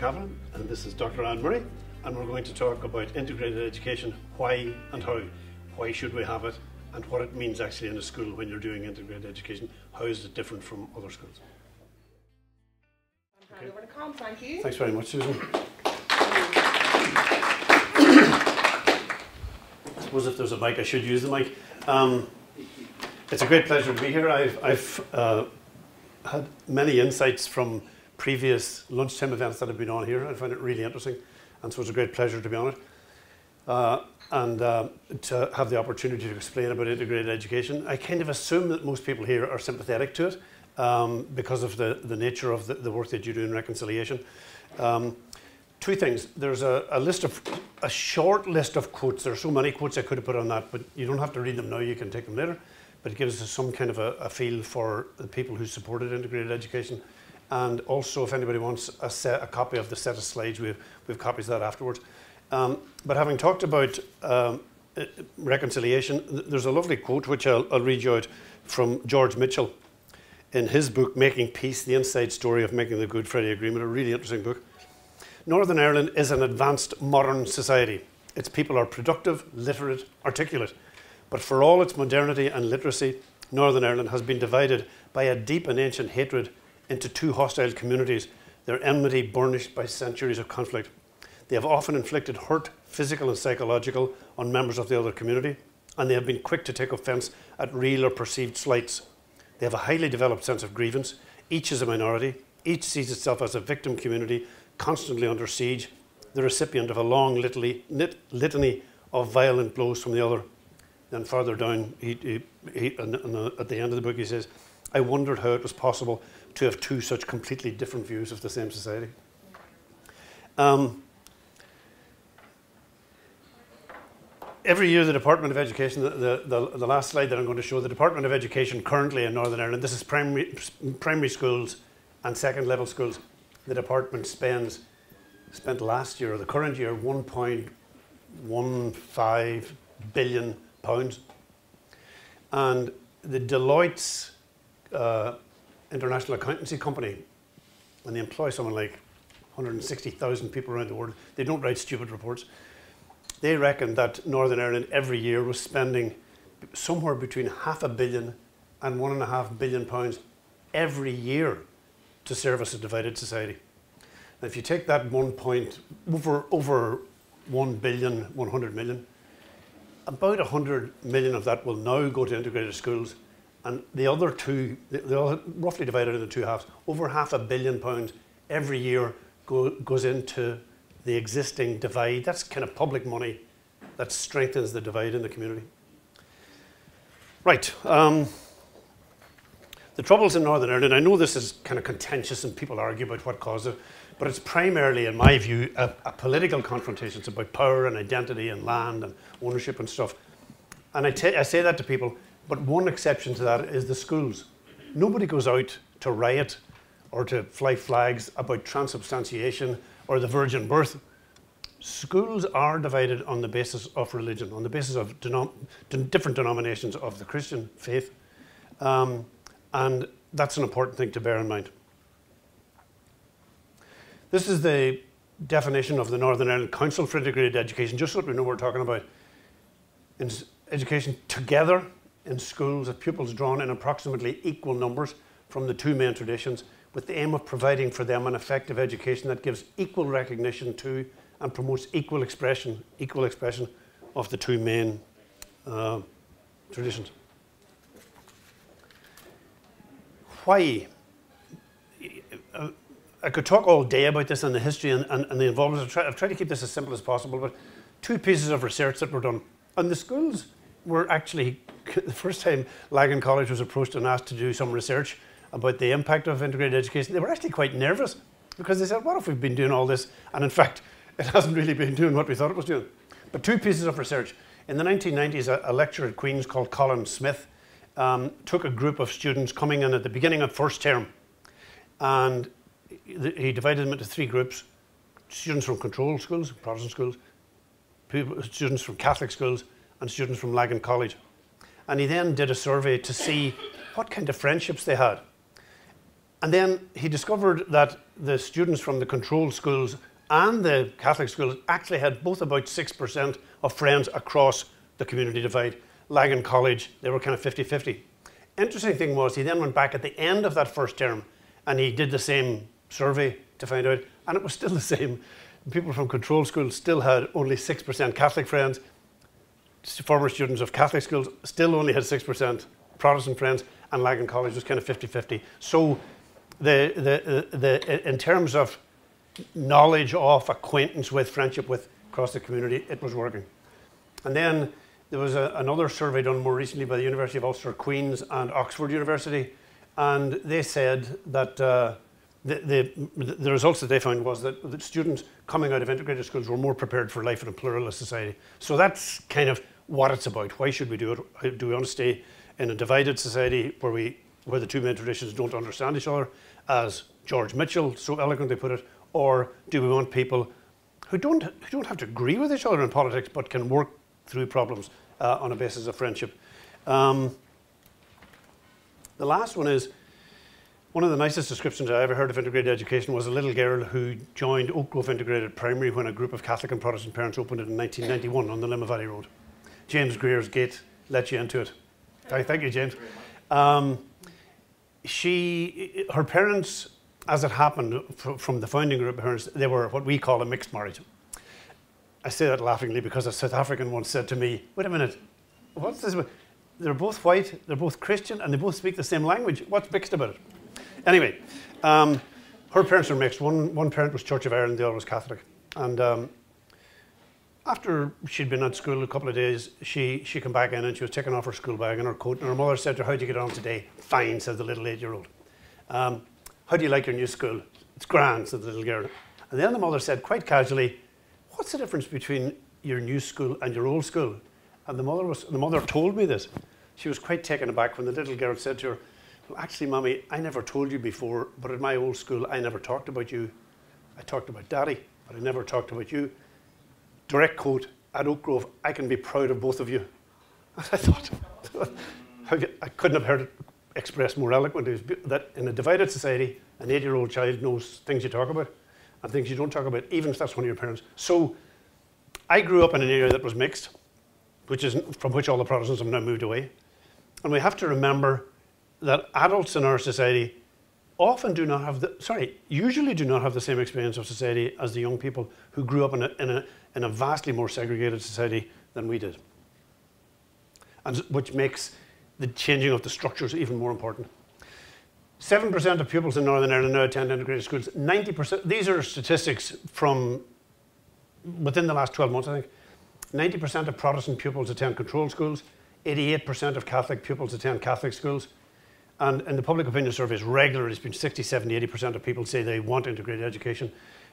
Cavanagh, and this is Dr. Anne Murray, and we're going to talk about integrated education, why and how. Why should we have it, and what it means actually in a school when you're doing integrated education. How is it different from other schools? I'll hand over to Colm, thank you. Thanks very much, Susan. I suppose if there's a mic, I should use the mic. It's a great pleasure to be here. I've had many insights from previous lunchtime events that have been on here. I find it really interesting, and so it's a great pleasure to be on it. And to have the opportunity to explain about integrated education. I kind of assume that most people here are sympathetic to it because of the nature of the work that you do in reconciliation. Two things. There's a short list of quotes. There are so many quotes I could have put on that, but you don't have to read them now, you can take them later. But it gives us some kind of a feel for the people who supported integrated education. And also, if anybody wants a copy of the set of slides, we have copies of that afterwards. But having talked about reconciliation, there's a lovely quote which I'll read you out from George Mitchell in his book, Making Peace, The Inside Story of Making the Good Friday Agreement, a really interesting book. Northern Ireland is an advanced modern society. Its people are productive, literate, articulate. But for all its modernity and literacy, Northern Ireland has been divided by a deep and ancient hatred into two hostile communities, their enmity burnished by centuries of conflict. They have often inflicted hurt, physical and psychological, on members of the other community, and they have been quick to take offence at real or perceived slights. They have a highly developed sense of grievance. Each is a minority. Each sees itself as a victim community, constantly under siege, the recipient of a long litany of violent blows from the other. Then further down, at the end of the book, he says, I wondered how it was possible to have two such completely different views of the same society. Every year the Department of Education, the last slide that I'm going to show, the Department of Education currently in Northern Ireland, this is primary schools and second level schools. The department spent last year, or the current year, £1.15 billion. And the Deloitte's international accountancy company, and they employ someone like 160,000 people around the world. They don't write stupid reports. They reckon that Northern Ireland every year was spending somewhere between £500 million and £1.5 billion every year to service a divided society. And if you take that over 1 billion, 100 million, about 100 million of that will now go to integrated schools, and the other two, they're all roughly divided into two halves. Over £500 million every year goes into the existing divide. That's kind of public money that strengthens the divide in the community. Right. The troubles in Northern Ireland, I know this is kind of contentious and people argue about what caused it, but it's primarily, in my view, a political confrontation. It's about power and identity and land and ownership and stuff. And I say that to people, but one exception to that is the schools. Nobody goes out to riot or to fly flags about transubstantiation or the virgin birth. Schools are divided on the basis of religion, on the basis of different denominations of the Christian faith. And that's an important thing to bear in mind. This is the definition of the Northern Ireland Council for Integrated Education, just so that we know what we're talking about. In education together in schools of pupils drawn in approximately equal numbers from the two main traditions, with the aim of providing for them an effective education that gives equal recognition to and promotes equal expression of the two main traditions. Why? I could talk all day about this and the history and the involvement. I've tried to keep this as simple as possible, but two pieces of research that were done. And the schools were actually, the first time Lagan College was approached and asked to do some research about the impact of integrated education, they were actually quite nervous because they said, what if we've been doing all this and in fact it hasn't really been doing what we thought it was doing? But two pieces of research. In the 1990s, a lecturer at Queen's called Colm Smith took a group of students coming in at the beginning of first term, and he divided them into three groups: students from controlled schools, Protestant schools, students from Catholic schools, and students from Lagan College. And he then did a survey to see what kind of friendships they had. And then he discovered that the students from the controlled schools and the Catholic schools actually had both about 6% of friends across the community divide. Lagan College, they were kind of 50-50. Interesting thing was he then went back at the end of that first term and he did the same survey to find out, and it was still the same. People from controlled schools still had only 6% Catholic friends. Former students of Catholic schools still only had 6% Protestant friends, and Lagan College was kind of 50-50. So in terms of knowledge of, acquaintance with, friendship with across the community, it was working. And then there was another survey done more recently by the University of Ulster, Queen's and Oxford University, and they said that the results that they found was that the students coming out of integrated schools were more prepared for life in a pluralist society. So that's kind of what it's about. Why should we do it? Do we want to stay in a divided society where the two main traditions don't understand each other, as George Mitchell so eloquently put it, or do we want people who don't have to agree with each other in politics but can work through problems on a basis of friendship? The last one is, one of the nicest descriptions I ever heard of integrated education was a little girl who joined Oakgrove Integrated Primary when a group of Catholic and Protestant parents opened it in 1991 on the Limma Valley Road. James Greer's gate let you into it. Thank you, James. Her parents, as it happened from the founding group of parents, they were what we call a mixed marriage. I say that laughingly because a South African once said to me, wait a minute, what's this? They're both white, they're both Christian, and they both speak the same language. What's mixed about it? Anyway, her parents were mixed. One parent was Church of Ireland, the other was Catholic. And after she'd been at school a couple of days, she came back in and she was taking off her school bag and her coat, and her mother said to her, how'd you get on today? Fine, said the little 8-year-old. How do you like your new school? It's grand, said the little girl. And then the mother said quite casually, what's the difference between your new school and your old school? And the mother told me this. She was quite taken aback when the little girl said to her, well, actually, Mommy, I never told you before, but at my old school, I never talked about you. I talked about Daddy, but I never talked about you. Direct quote, at Oakgrove, I can be proud of both of you. And I thought, I couldn't have heard it expressed more eloquently, that in a divided society, an 8-year-old child knows things you talk about and things you don't talk about, even if that's one of your parents. So I grew up in an area that was mixed, from which all the Protestants have now moved away. And we have to remember that adults in our society usually do not have the same experience of society as the young people who grew up in a vastly more segregated society than we did. And which makes the changing of the structures even more important. 7% of pupils in Northern Ireland now attend integrated schools. 90%, these are statistics from within the last 12 months, I think. 90% of Protestant pupils attend controlled schools. 88% of Catholic pupils attend Catholic schools. And in the public opinion surveys regularly, it's been 60, 70, 80% of people say they want integrated education.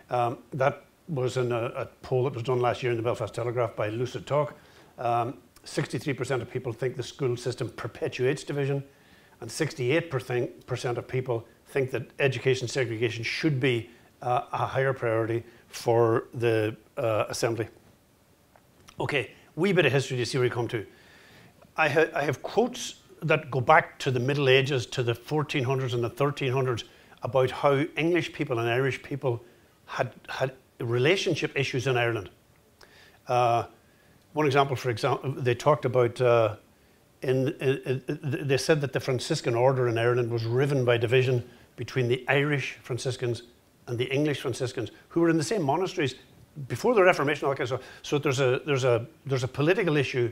That was in a poll that was done last year in the Belfast Telegraph by Lucid Talk. 63% of people think the school system perpetuates division, and 68% of people think that education segregation should be a higher priority for the Assembly. Okay, wee bit of history to see where we come to. I have quotes that go back to the Middle Ages, to the 1400s and the 1300s, about how English people and Irish people had relationship issues in Ireland. One example, they talked about, they said that the Franciscan order in Ireland was riven by division between the Irish Franciscans and the English Franciscans, who were in the same monasteries before the Reformation. Okay, so there's a political issue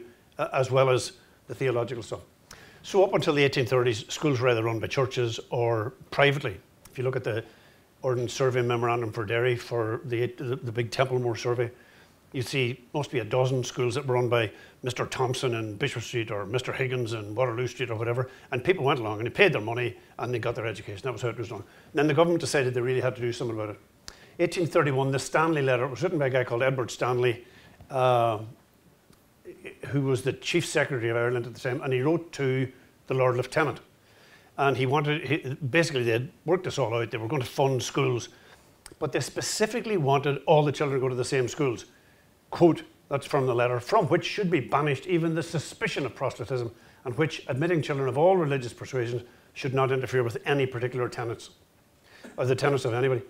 as well as the theological stuff. So up until the 1830s, schools were either run by churches or privately. If you look at the Ordnance Survey Memorandum for Derry, for the big Templemore survey, you see must be a dozen schools that were run by Mr. Thompson in Bishop Street or Mr. Higgins in Waterloo Street or whatever, and people went along and they paid their money and they got their education. That was how it was done. And then the government decided they really had to do something about it. 1831, the Stanley letter, it was written by a guy called Edward Stanley, who was the Chief Secretary of Ireland at the time, and he wrote to the Lord Lieutenant. And basically they had worked this all out. They were going to fund schools, but they specifically wanted all the children to go to the same schools. Quote, that's from the letter, from which should be banished even the suspicion of proselytism, and which, admitting children of all religious persuasions, should not interfere with any particular tenets or the tenets of anybody.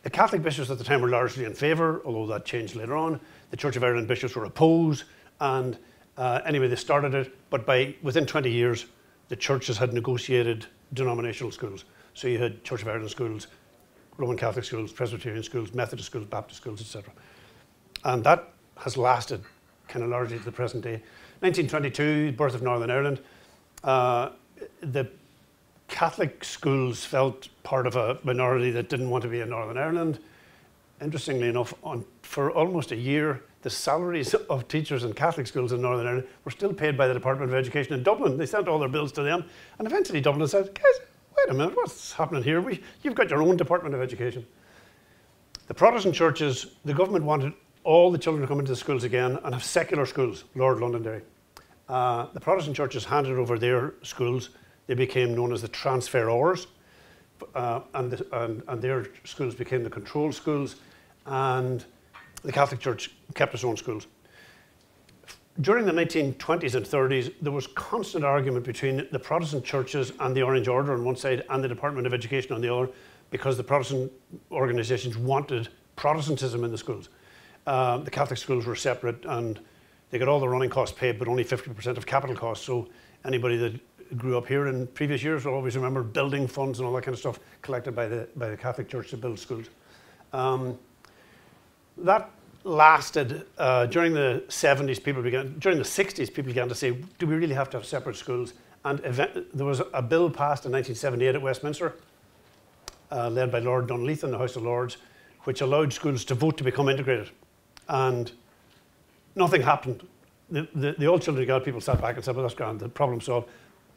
The Catholic bishops at the time were largely in favour, although that changed later on. The Church of Ireland bishops were opposed, and anyway, they started it, but within 20 years, the churches had negotiated denominational schools. So you had Church of Ireland schools, Roman Catholic schools, Presbyterian schools, Methodist schools, Baptist schools, etc. And that has lasted kind of largely to the present day. 1922, birth of Northern Ireland. The Catholic schools felt part of a minority that didn't want to be in Northern Ireland. Interestingly enough, for almost a year, the salaries of teachers in Catholic schools in Northern Ireland were still paid by the Department of Education in Dublin. They sent all their bills to them, and eventually Dublin said, guys, wait a minute, what's happening here? You've got your own Department of Education. The Protestant churches, the government wanted all the children to come into the schools again and have secular schools, Lord Londonderry. The Protestant churches handed over their schools. They became known as the transferors, and their schools became the control schools, and the Catholic Church kept its own schools. During the 1920s and 30s, there was constant argument between the Protestant churches and the Orange Order on one side and the Department of Education on the other, because the Protestant organisations wanted Protestantism in the schools. The Catholic schools were separate, and they got all the running costs paid, but only 50% of capital costs. So anybody that grew up here in previous years will always remember building funds and all that kind of stuff collected by the Catholic Church to build schools. That lasted during the 70s. During the 60s, people began to say, do we really have to have separate schools? And there was a bill passed in 1978 at Westminster, led by Lord Dunleith in the House of Lords, which allowed schools to vote to become integrated. And nothing happened. The old children got, people sat back and said, well, that's grand, the problem solved.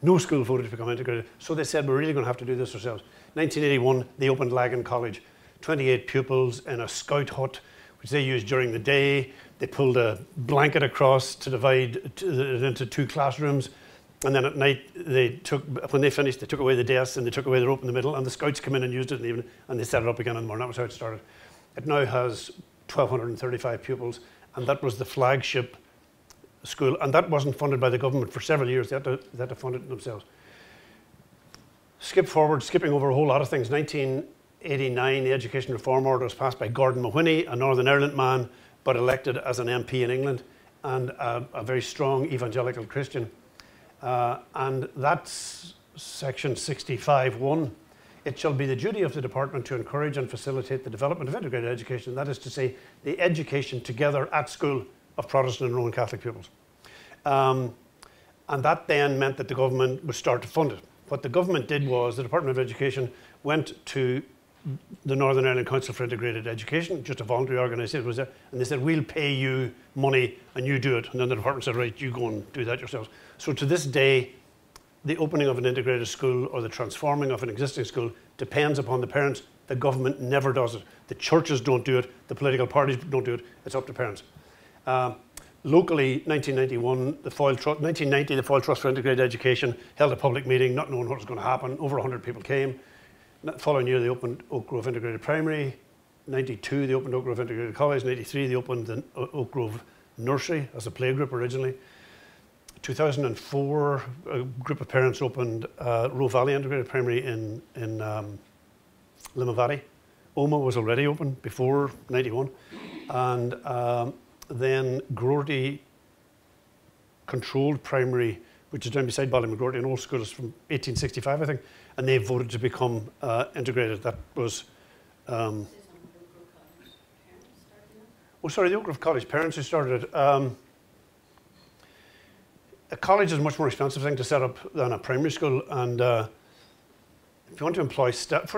No school voted to become integrated. So they said, we're really going to have to do this ourselves. 1981, they opened Lagan College. 28 pupils in a scout hut, which they used during the day. They pulled a blanket across to divide it into two classrooms. And then at night, when they finished, they took away the desks and they took away the rope in the middle, and the scouts came in and used it in the evening, and they set it up again in the morning. That was how it started. It now has 1,235 pupils, and that was the flagship school, and that wasn't funded by the government for several years. They had to fund it themselves. Skipping over a whole lot of things. 1989, the Education Reform Order was passed by Gordon Mahoney, a Northern Ireland man, but elected as an MP in England, and a very strong evangelical Christian. And that's section 65(1). It shall be the duty of the department to encourage and facilitate the development of integrated education. That is to say, the education together at school of Protestant and Roman Catholic pupils. And that then meant that the government would start to fund it. What the government did was the Department of Education went to the Northern Ireland Council for Integrated Education, just a voluntary organisation was there, and they said, we'll pay you money and you do it. And then the department said, right, you go and do that yourselves. So to this day, the opening of an integrated school or the transforming of an existing school depends upon the parents. The government never does it. The churches don't do it. The political parties don't do it. It's up to parents. Locally, 1991, 1990, the Foyle Trust for Integrated Education held a public meeting, not knowing what was going to happen. Over 100 people came. The following year, they opened Oakgrove Integrated Primary. 92, they opened Oakgrove Integrated College. 93, they opened the Oakgrove Nursey as a playgroup originally. 2004, a group of parents opened Roe Valley Integrated Primary in Limavady. Oma was already open before 91. And then Groarty Controlled Primary, which is down beside BallymcGroarty, an old school, is from 1865, I think, and they voted to become integrated. That was... oh, sorry, the Oakgrove College parents who started it. A college is a much more expensive thing to set up than a primary school, and if you want to employ staff,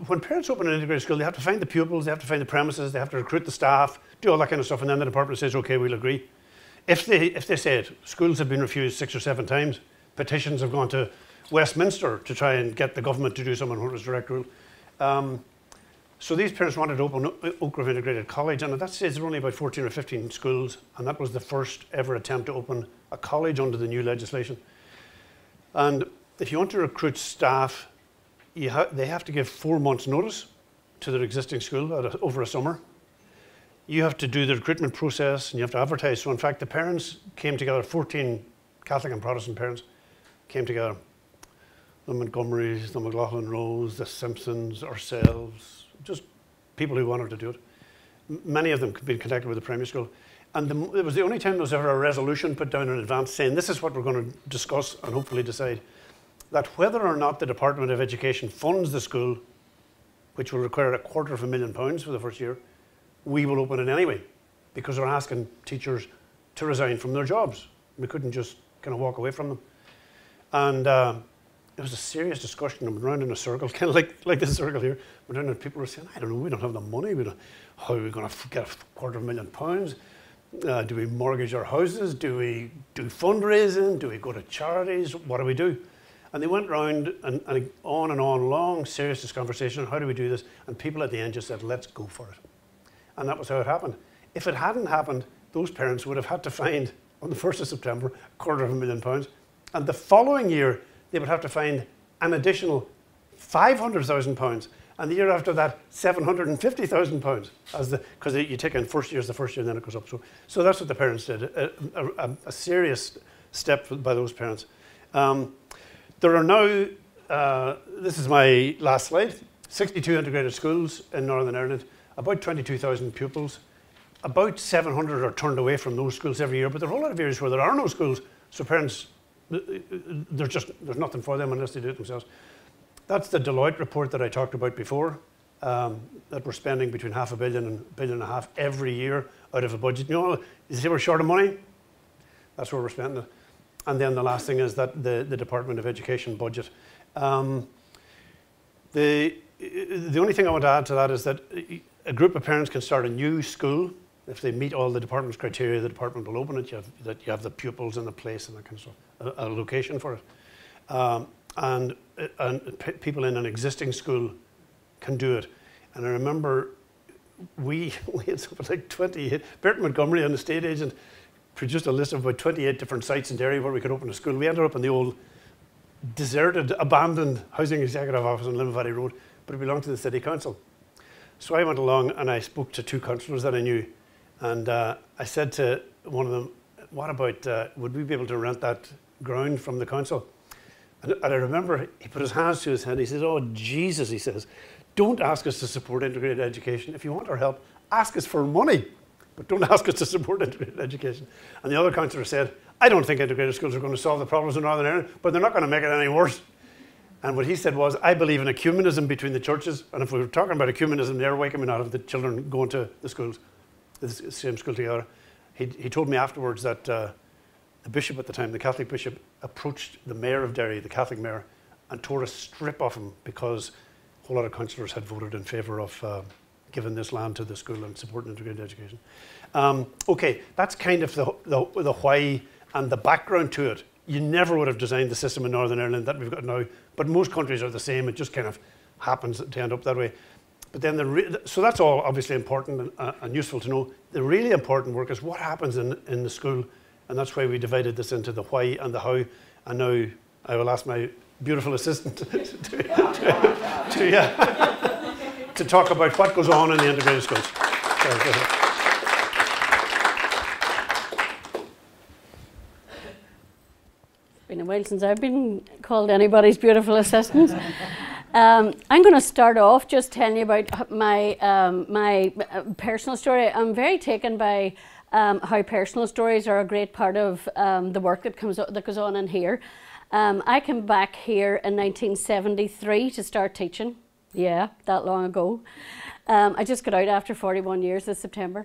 when parents open an integrated school, they have to find the pupils, they have to find the premises, they have to recruit the staff, do all that kind of stuff, and then the department says, okay, we'll agree. If they say it, schools have been refused 6 or 7 times. Petitions have gone to Westminster to try and get the government to do something when it was direct rule. So these parents wanted to open Oakgrove Integrated College, and at that stage there were only about 14 or 15 schools, and that was the first ever attempt to open a college under the new legislation. And if you want to recruit staff, they have to give 4 months' notice to their existing school over a summer. You have to do the recruitment process, and you have to advertise. So in fact, the parents came together, 14 Catholic and Protestant parents came together the Montgomerys, the McLaughlin Rose, the Simpsons, ourselves, just people who wanted to do it. Many of them had been connected with the primary school. And it was the only time there was ever a resolution put down in advance saying this is what we're going to discuss and hopefully decide, that whether or not the Department of Education funds the school, which will require £250,000 for the first year, we will open it anyway, because they're asking teachers to resign from their jobs. We couldn't just kind of walk away from them. And it was a serious discussion. I went round in a circle, kind of like this circle here. Went round and people were saying, I don't know, we don't have the money. How are we going to get £250,000? Do we mortgage our houses? Do we do fundraising? Do we go to charities? What do we do? And they went round and on, long, serious conversation on how do we do this. And people at the end just said, let's go for it. And that was how it happened. If it hadn't happened, those parents would have had to find, on the 1st of September, £250,000. And the following year, they would have to find an additional £500,000. And the year after that, £750,000. Because you take in first year as the first year, and then it goes up. So that's what the parents did, a serious step by those parents. There are now, this is my last slide, 62 integrated schools in Northern Ireland, about 22,000 pupils. About 700 are turned away from those schools every year, but there are a whole lot of areas where there are no schools, so parents, there's nothing for them unless they do it themselves. That's the Deloitte report that I talked about before, that we're spending between £500 million and £1.5 billion every year out of a budget. You know, you say we're short of money? That's where we're spending it. And then the last thing is that the Department of Education budget. The only thing I want to add to that is that a group of parents can start a new school. If they meet all the department's criteria, the department will open it. You have the pupils and the place and that kind of stuff, a location for it. And people in an existing school can do it. And I remember we had something like 28, Bert Montgomery, an estate agent, produced a list of about 28 different sites in Derry where we could open a school. We ended up in the old deserted, abandoned housing executive office on Limavady Valley Road, but it belonged to the city council. So I went along and I spoke to two councillors that I knew, and I said to one of them, what about, would we be able to rent that ground from the council? And I remember he put his hands to his head. He says, oh, Jesus, he says, don't ask us to support integrated education. If you want our help, ask us for money, but don't ask us to support integrated education. And the other councillor said, I don't think integrated schools are going to solve the problems in Northern Ireland, but they're not going to make it any worse. And what he said was, I believe in ecumenism between the churches. And if we were talking about ecumenism there, why can we not have the children going to the schools, the same school together? He told me afterwards that the bishop at the time, the Catholic bishop, approached the mayor of Derry, the Catholic mayor, and tore a strip off him because a whole lot of councillors had voted in favour of giving this land to the school and supporting integrated education. Okay, that's kind of the why and the background to it. You never would have designed the system in Northern Ireland that we've got now, but most countries are the same. It just kind of happens to end up that way. But then, so that's all obviously important and useful to know. The really important work is what happens in the school, and that's why we divided this into the why and the how. And now I will ask my beautiful assistant to talk about what goes on in the integrated schools. Sorry, go ahead. It's been a while since I've been called anybody's beautiful assistant. I'm going to start off just telling you about my personal story. I'm very taken by how personal stories are a great part of the work that goes on in here. I came back here in 1973 to start teaching. Yeah, that long ago. I just got out after 41 years this September.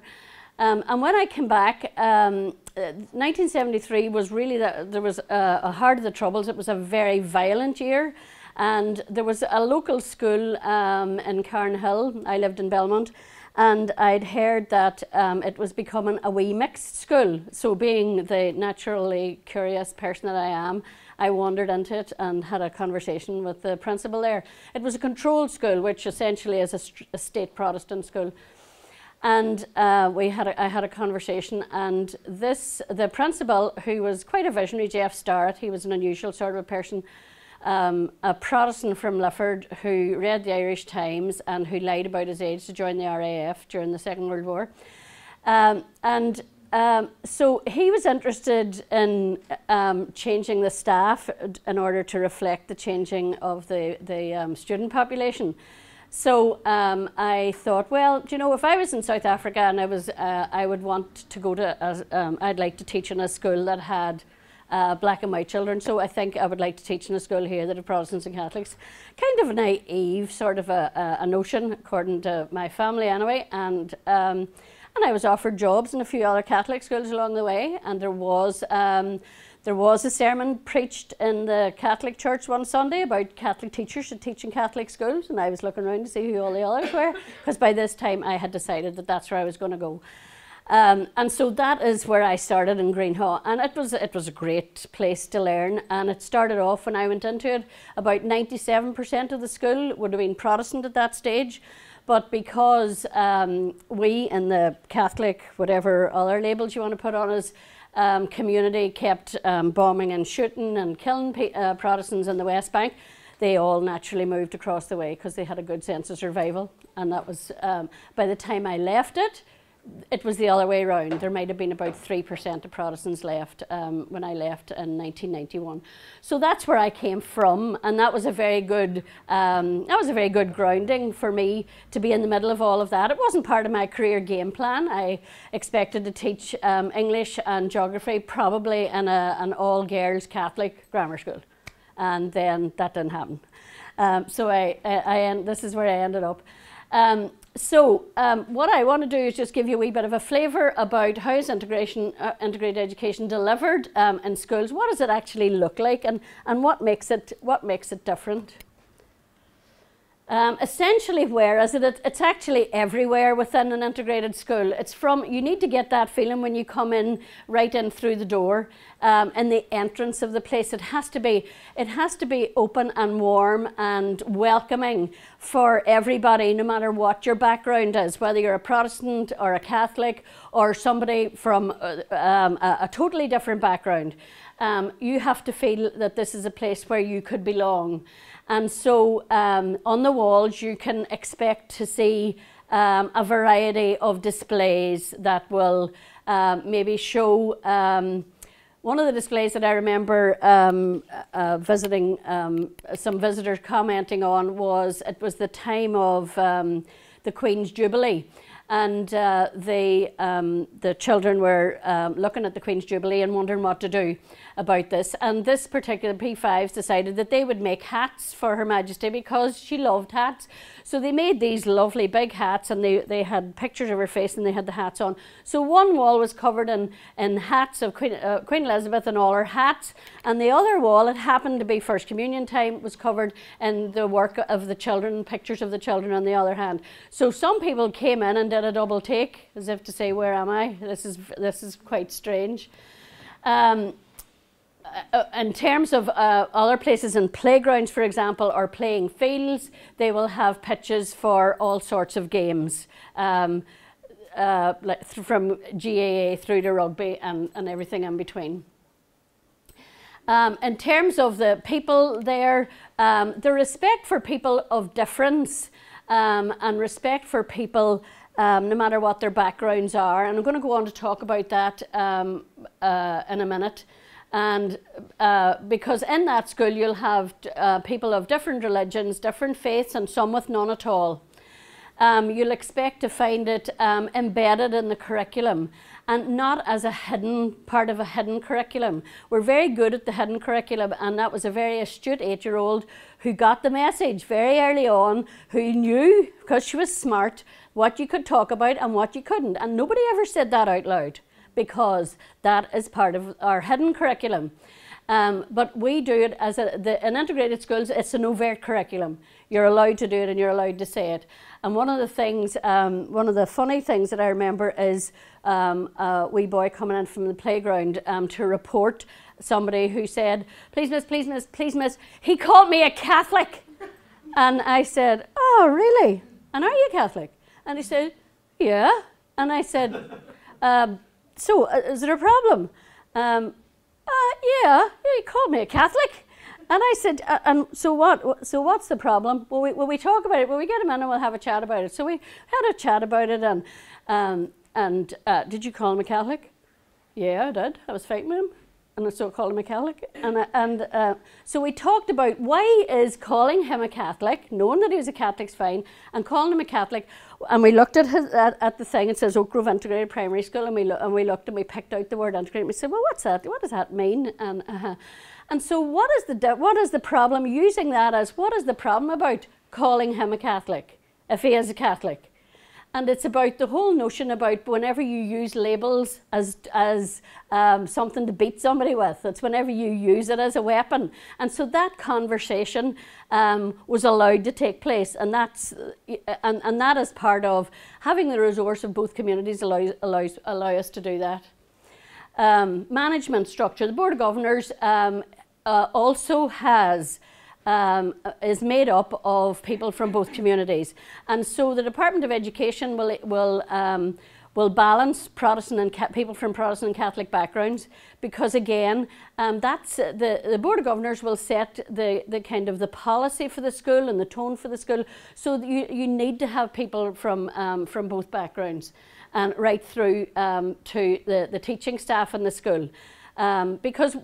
And when I came back, 1973 was really, there was a heart of the troubles. It was a very violent year. And there was a local school in Carnhill. I lived in Belmont. And I'd heard that it was becoming a wee mixed school. So being the naturally curious person that I am, I wandered into it and had a conversation with the principal there. It was a controlled school, which essentially is a state Protestant school. And I had a conversation, and the principal, who was quite a visionary, Jeff Starrett, he was an unusual sort of a person, a Protestant from Lifford who read the Irish Times and who lied about his age to join the RAF during the Second World War. And so he was interested in changing the staff in order to reflect the changing of the student population. So I thought, well, do you know, if I was in South Africa and I would want to go to, I'd like to teach in a school that had black and white children. So I think I would like to teach in a school here that had Protestants and Catholics. Kind of a naive sort of a notion, according to my family anyway. And I was offered jobs in a few other Catholic schools along the way. And there was a sermon preached in the Catholic church one Sunday about Catholic teachers should teach in Catholic schools, and I was looking around to see who all the others were, because by this time I had decided that that's where I was going to go. And so that is where I started in Greenhaw, and it was a great place to learn. And it started off, when I went into it, about 97% of the school would have been Protestant at that stage. But because we in the Catholic, whatever other labels you want to put on us, community kept bombing and shooting and killing Protestants in the West Bank, they all naturally moved across the way because they had a good sense of survival. And that was, by the time I left it, it was the other way around. There might have been about 3% of Protestants left when I left in 1991. So that's where I came from, and that was a very good grounding for me to be in the middle of all of that. It wasn't part of my career game plan. I expected to teach English and geography probably in an all-girls Catholic grammar school, and then that didn't happen. So this is where I ended up. So what I want to do is just give you a wee bit of a flavour about how is integrated education delivered in schools. What does it actually look like, and what makes it different? Essentially, whereas it's actually everywhere within an integrated school. You need to get that feeling when you come in, right in through the door, in the entrance of the place. It has to be open and warm and welcoming for everybody, no matter what your background is, whether you're a Protestant or a Catholic or somebody from a totally different background. You have to feel that this is a place where you could belong. And so on the walls you can expect to see a variety of displays that will maybe show. One of the displays that I remember visiting, some visitors commenting on, was the time of the Queen's Jubilee. And the children were looking at the Queen's Jubilee and wondering what to do about this. And this particular P5s decided that they would make hats for Her Majesty because she loved hats. So they made these lovely big hats, and they had pictures of her face and they had the hats on. So one wall was covered in hats of Queen Elizabeth and all her hats, and the other wall, it happened to be First Communion time, was covered in the work of the children, pictures of the children on the other hand. So some people came in and did a double take, as if to say, where am I? This is quite strange. In terms of other places, in playgrounds, for example, or playing fields, they will have pitches for all sorts of games, like from GAA through to rugby and everything in between. In terms of the people there, the respect for people of difference and respect for people no matter what their backgrounds are, and I'm going to go on to talk about that in a minute. And because in that school you'll have people of different religions, different faiths, and some with none at all. You'll expect to find it embedded in the curriculum and not as a hidden part of a hidden curriculum. We're very good at the hidden curriculum, and that was a very astute 8-year-old who got the message very early on, who knew, because she was smart, what you could talk about and what you couldn't. And nobody ever said that out loud, because that is part of our hidden curriculum. But we do it as in integrated schools, it's an overt curriculum. You're allowed to do it and you're allowed to say it. And one of the things, one of the funny things that I remember is a wee boy coming in from the playground to report somebody who said, please miss, please miss, please miss, he called me a Catholic. And I said, oh really? And are you Catholic? And he said, yeah. And I said, so, is there a problem? Yeah, he called me a Catholic. And I said, and so what? So what's the problem? Will we talk about it? Will we get him in and we'll have a chat about it? So we had a chat about it, and did you call him a Catholic? Yeah, I did. I was fighting with him. And so I called him a Catholic. So we talked about why is calling him a Catholic, knowing that he was a Catholic's fine, and calling him a Catholic. And we looked at the thing. It says Oakgrove Integrated Primary School, and we looked and we picked out the word integrated. And we said, well, what's that? What does that mean? And so what is the problem? Using that as what is the problem about calling him a Catholic if he is a Catholic? And it's about the whole notion about whenever you use labels as something to beat somebody with, it's whenever you use it as a weapon. And so that conversation was allowed to take place, and that is part of having the resource of both communities allow us to do that. Management structure. The Board of Governors also is made up of people from both communities, and so the Department of Education will balance Protestant and people from Protestant and Catholic backgrounds, because again, that's the Board of Governors will set the kind of the policy for the school and the tone for the school. So you need to have people from both backgrounds, and right through to the teaching staff in the school, because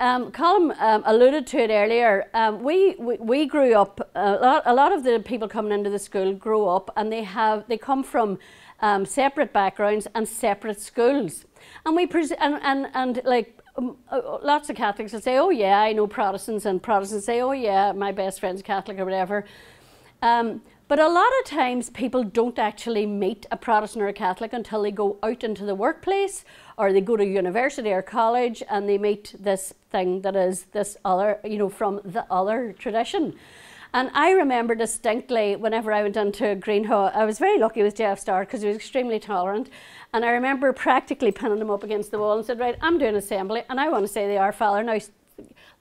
Colm alluded to it earlier. We grew up. A lot of the people coming into the school grow up, and they come from separate backgrounds and separate schools. And lots of Catholics will say, "Oh yeah, I know Protestants," and Protestants say, "Oh yeah, my best friend's Catholic," or whatever. But a lot of times people don't actually meet a Protestant or a Catholic until they go out into the workplace, or they go to university or college and they meet this thing that is this other, from the other tradition. And I remember distinctly whenever I went into Greenhaw, I was very lucky with Jeff Starr because he was extremely tolerant. And I remember practically pinning him up against the wall and said, right, I'm doing assembly and I want to say the Our Father. Now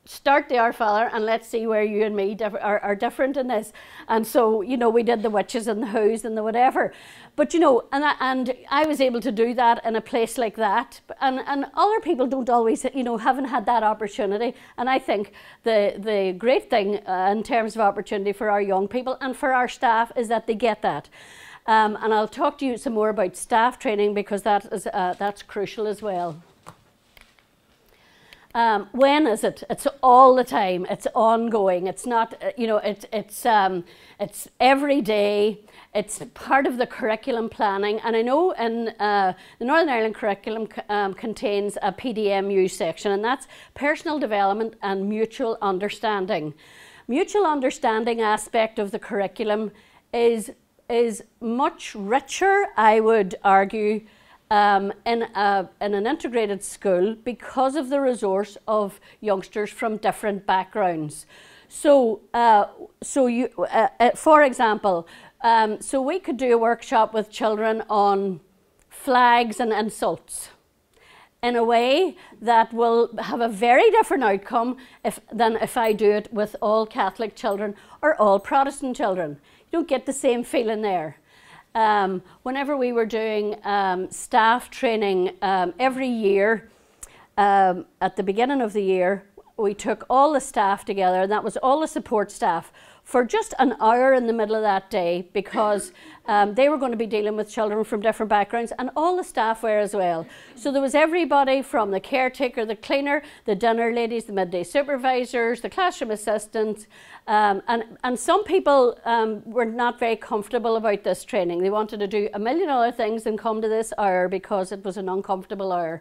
start the Our Father and let's see where you and me are different in this. And so, we did the witches and the who's and the whatever. But, and I was able to do that in a place like that. And other people don't always, haven't had that opportunity. And I think the great thing in terms of opportunity for our young people and for our staff is that they get that. And I'll talk to you some more about staff training, because that's crucial as well. When is it? It's all the time. It's ongoing. It's not, it's every day. It's part of the curriculum planning. And I know in the Northern Ireland curriculum contains a PDMU section, and that's personal development and mutual understanding. Mutual understanding aspect of the curriculum is much richer, I would argue, in an integrated school, because of the resource of youngsters from different backgrounds. So, for example, so we could do a workshop with children on flags and insults in a way that will have a very different outcome than if I do it with all Catholic children or all Protestant children. You don't get the same feeling there. Whenever we were doing staff training every year, at the beginning of the year, we took all the staff together, and that was all the support staff, for just an hour in the middle of that day, because they were going to be dealing with children from different backgrounds, and all the staff were as well. So there was everybody from the caretaker, the cleaner, the dinner ladies, the midday supervisors, the classroom assistants, and some people were not very comfortable about this training. They wanted to do a million other things and come to this hour because it was an uncomfortable hour,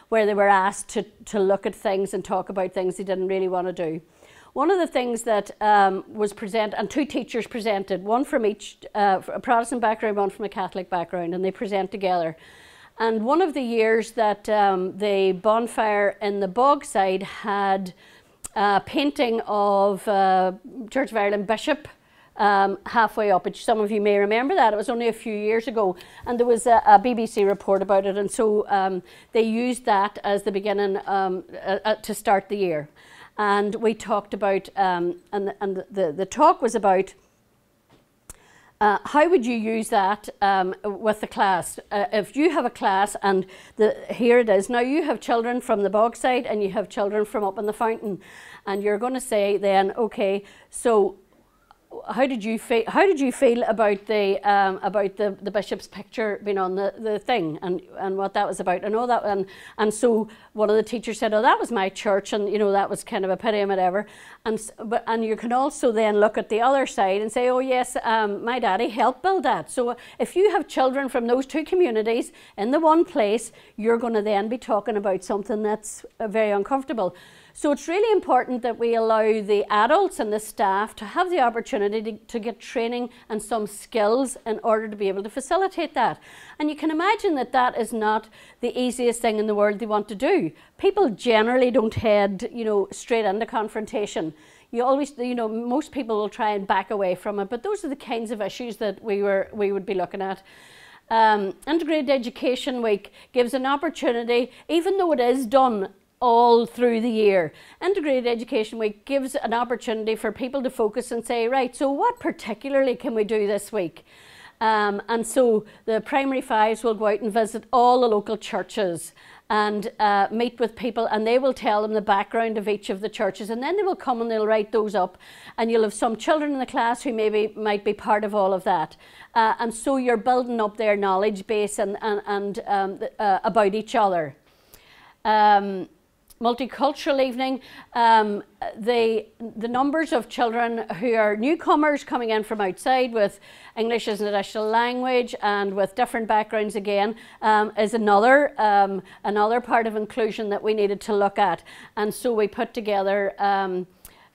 where they were asked to look at things and talk about things they didn't really want to do. One of the things that was presented, and two teachers presented, one from each, a Protestant background, one from a Catholic background, and they present together. And one of the years that the bonfire in the Bogside had a painting of Church of Ireland Bishop halfway up, which some of you may remember that. It was only a few years ago, and there was a BBC report about it, and so they used that as the beginning to start the year. And we talked about, and the talk was about how would you use that with the class? If you have a class, and here it is, now you have children from the Bogside and you have children from up in the fountain, and you're going to say then, okay, so how did you feel? How did you feel about the bishop's picture being on the thing and what that was about and all that? And so one of the teachers said, "Oh, that was my church, and you know that was kind of a pity and whatever." And you can also then look at the other side and say, "Oh yes, my daddy helped build that." So if you have children from those two communities in the one place, you're going to then be talking about something that's very uncomfortable. So it's really important that we allow the adults and the staff to have the opportunity to get training and some skills in order to be able to facilitate that. And you can imagine that that is not the easiest thing in the world they want to do. People generally don't head, you know, straight into confrontation. You always, you know, most people will try and back away from it, but those are the kinds of issues that we would be looking at. Integrated Education Week gives an opportunity, even though it is done all through the year. Integrated Education Week gives an opportunity for people to focus and say, right, so what particularly can we do this week? And so the primary fives will go out and visit all the local churches and meet with people, and they will tell them the background of each of the churches, and then they will come and they'll write those up, and you'll have some children in the class who might be part of all of that. And so you're building up their knowledge base and about each other. Multicultural evening, the numbers of children who are newcomers coming in from outside with English as an additional language and with different backgrounds again is another part of inclusion that we needed to look at. And so we put together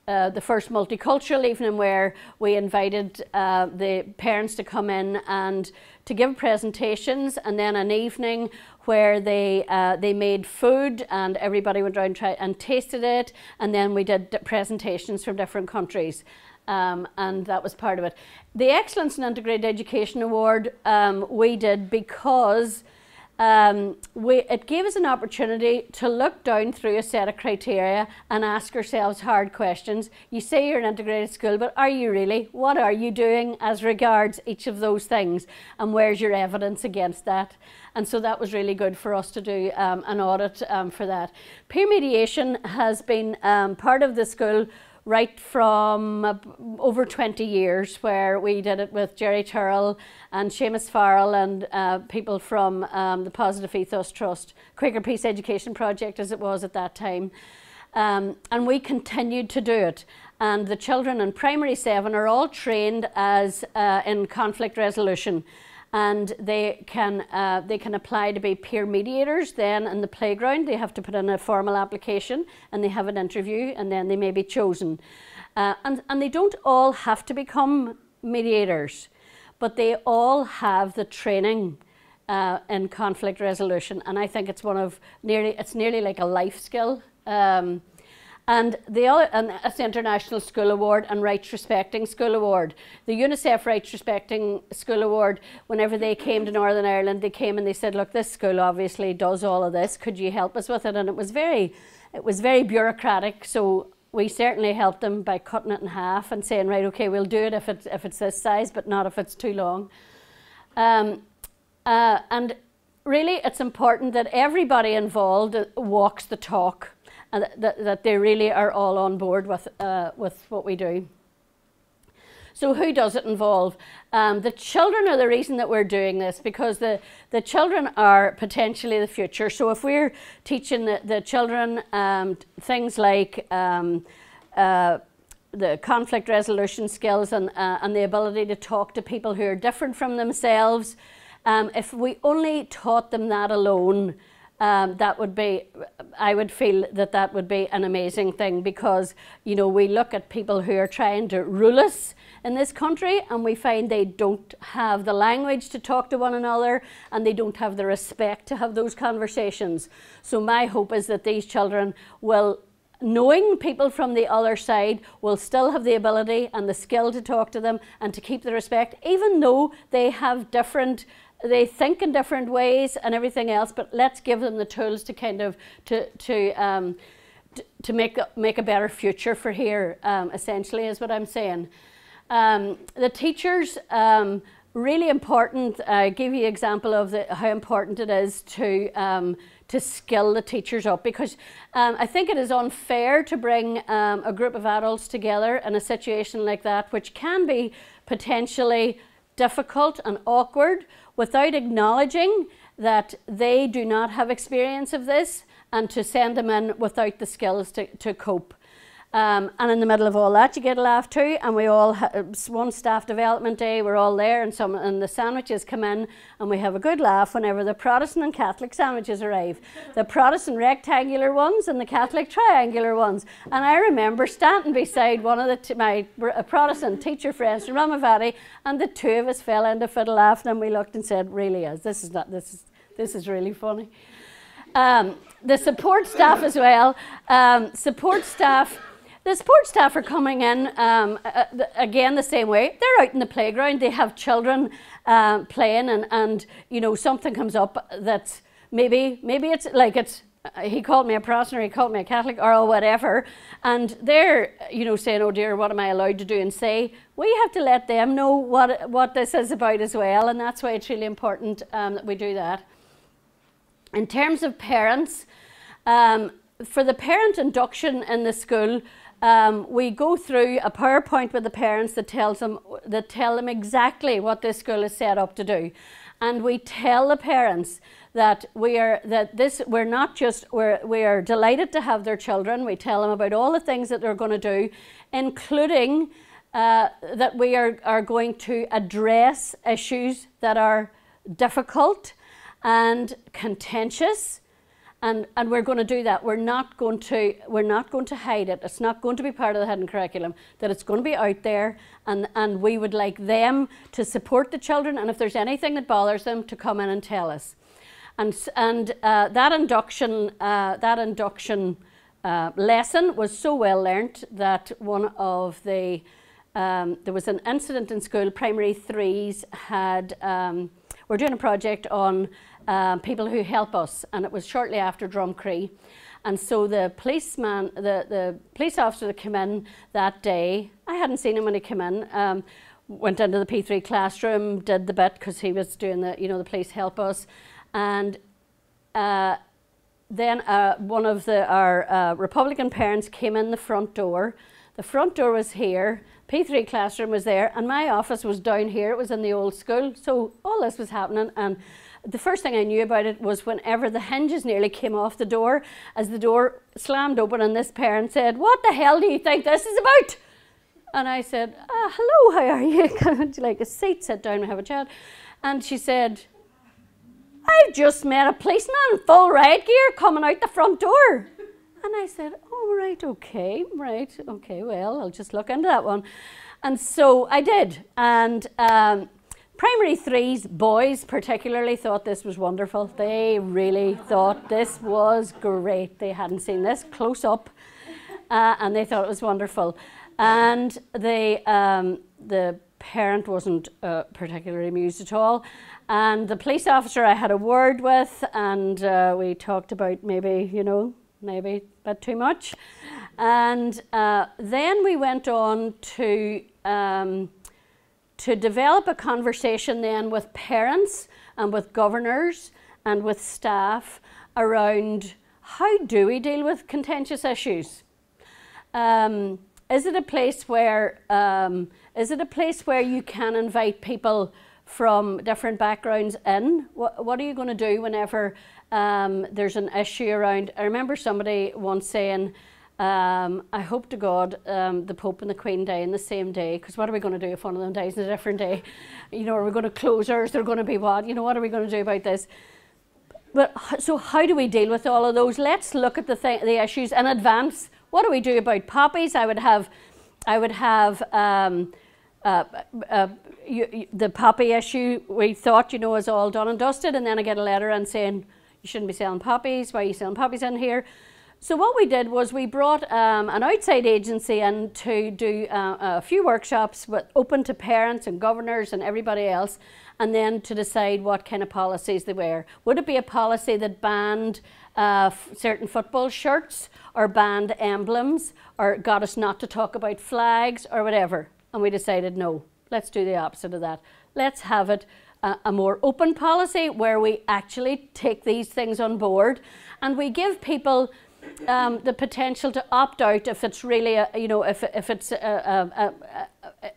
the first multicultural evening where we invited the parents to come in and to give presentations, and then an evening where they made food and everybody went around and tasted it, and then we did presentations from different countries, and that was part of it. The Excellence in Integrated Education Award we did because it gave us an opportunity to look down through a set of criteria and ask ourselves hard questions. You say you're an integrated school, but are you really? What are you doing as regards each of those things? And where's your evidence against that? And so that was really good for us to do an audit for that. Peer mediation has been part of the school right from over 20 years, where we did it with Jerry Turrell and Seamus Farrell and people from the Positive Ethos Trust, Quaker Peace Education Project as it was at that time. And we continued to do it. And the children in primary 7 are all trained as in conflict resolution. And they can apply to be peer mediators. Then in the playground they have to put in a formal application and they have an interview, and then they may be chosen. And they don't all have to become mediators, but they all have the training in conflict resolution, and I think it's nearly like a life skill. And it's the International School Award and Rights Respecting School Award. The UNICEF Rights Respecting School Award, whenever they came to Northern Ireland, they came and they said, look, this school obviously does all of this, could you help us with it? And it was very bureaucratic, so we certainly helped them by cutting it in half and saying, right, okay, we'll do it if it's this size, but not if it's too long. And really it's important that everybody involved walks the talk, and that they really are all on board with what we do. So who does it involve? The children are the reason that we're doing this, because the children are potentially the future. So if we're teaching the children things like the conflict resolution skills and the ability to talk to people who are different from themselves, if we only taught them that alone, I would feel that would be an amazing thing, because, you know, we look at people who are trying to rule us in this country and we find they don't have the language to talk to one another and they don't have the respect to have those conversations. So my hope is that these children will, knowing people from the other side, will still have the ability and the skill to talk to them and to keep the respect, even though they have they think in different ways and everything else, but let's give them the tools to kind of to make a better future for here, essentially is what I'm saying. The teachers, really important. I give you an example of how important it is to to skill the teachers up, because I think it is unfair to bring a group of adults together in a situation like that, which can be potentially difficult and awkward, without acknowledging that they do not have experience of this, and to send them in without the skills to cope. And in the middle of all that, you get a laugh too, and we all one staff development day, we're all there, and the sandwiches come in, and we have a good laugh whenever the Protestant and Catholic sandwiches arrive. The Protestant rectangular ones and the Catholic triangular ones. And I remember standing beside one of my Protestant teacher friends from Ramavati, and the two of us fell into a fit of laughing, and we looked and said, really is, this is really funny. The support staff as well, the support staff are coming in, again, the same way. They're out in the playground, they have children playing, and you know, something comes up that maybe it's like he called me a Protestant, or he called me a Catholic, or whatever, and they're, you know, saying, oh dear, what am I allowed to do and say? We have to let them know what this is about as well, and that's why it's really important that we do that. In terms of parents, for the parent induction in the school, we go through a PowerPoint with the parents that tell them exactly what this school is set up to do, and we tell the parents that we are delighted to have their children. We tell them about all the things that they're going to do, including that we are going to address issues that are difficult and contentious. And we're going to do that. We're not going to hide it. It's not going to be part of the hidden curriculum. That it's going to be out there, and we would like them to support the children. And if there's anything that bothers them, to come in and tell us. And that induction lesson was so well learnt that one of the there was an incident in school. Primary threes were doing a project on people who help us, and it was shortly after Drumcree, and so the policeman, the police officer that came in that day, I hadn't seen him when he came in, went into the P3 classroom, did the bit because he was doing the police help us, and then one of our Republican parents came in the front door. The front door was here, P3 classroom was there, and my office was down here. It was in the old school, so all this was happening. And the first thing I knew about it was whenever the hinges nearly came off the door, as the door slammed open, and this parent said, "What the hell do you think this is about?" And I said, "Hello, how are you? Would you like a seat? Sit down and have a chat." And she said, "I've just met a policeman in full riot gear coming out the front door." And I said, "Oh, right, okay, well, I'll just look into that one." And so I did. And primary threes, boys particularly, thought this was wonderful. They really thought this was great. They hadn't seen this close up, and they thought it was wonderful. And the parent wasn't particularly amused at all. And the police officer I had a word with, and we talked about maybe a bit too much. And then we went on to develop a conversation then with parents and with governors and with staff around how do we deal with contentious issues. Is it a place where you can invite people from different backgrounds in? What are you going to do whenever there's an issue around? I remember somebody once saying, I hope to God the Pope and the Queen die in the same day, because what are we going to do if one of them dies in a different day? Are we going to close ours? They're going to be what? What are we going to do about this? But so how do we deal with all of those? Let's look at the issues in advance. What do we do about poppies? I would have the poppy issue. We thought, is all done and dusted, and then I get a letter and saying you shouldn't be selling poppies. Why are you selling poppies in here? So what we did was we brought an outside agency in to do a few workshops open to parents and governors and everybody else, and then to decide what kind of policies they were. Would it be a policy that banned certain football shirts, or banned emblems, or got us not to talk about flags or whatever? And we decided no, let's do the opposite of that. Let's have it a more open policy where we actually take these things on board, and we give people the potential to opt out if it's really,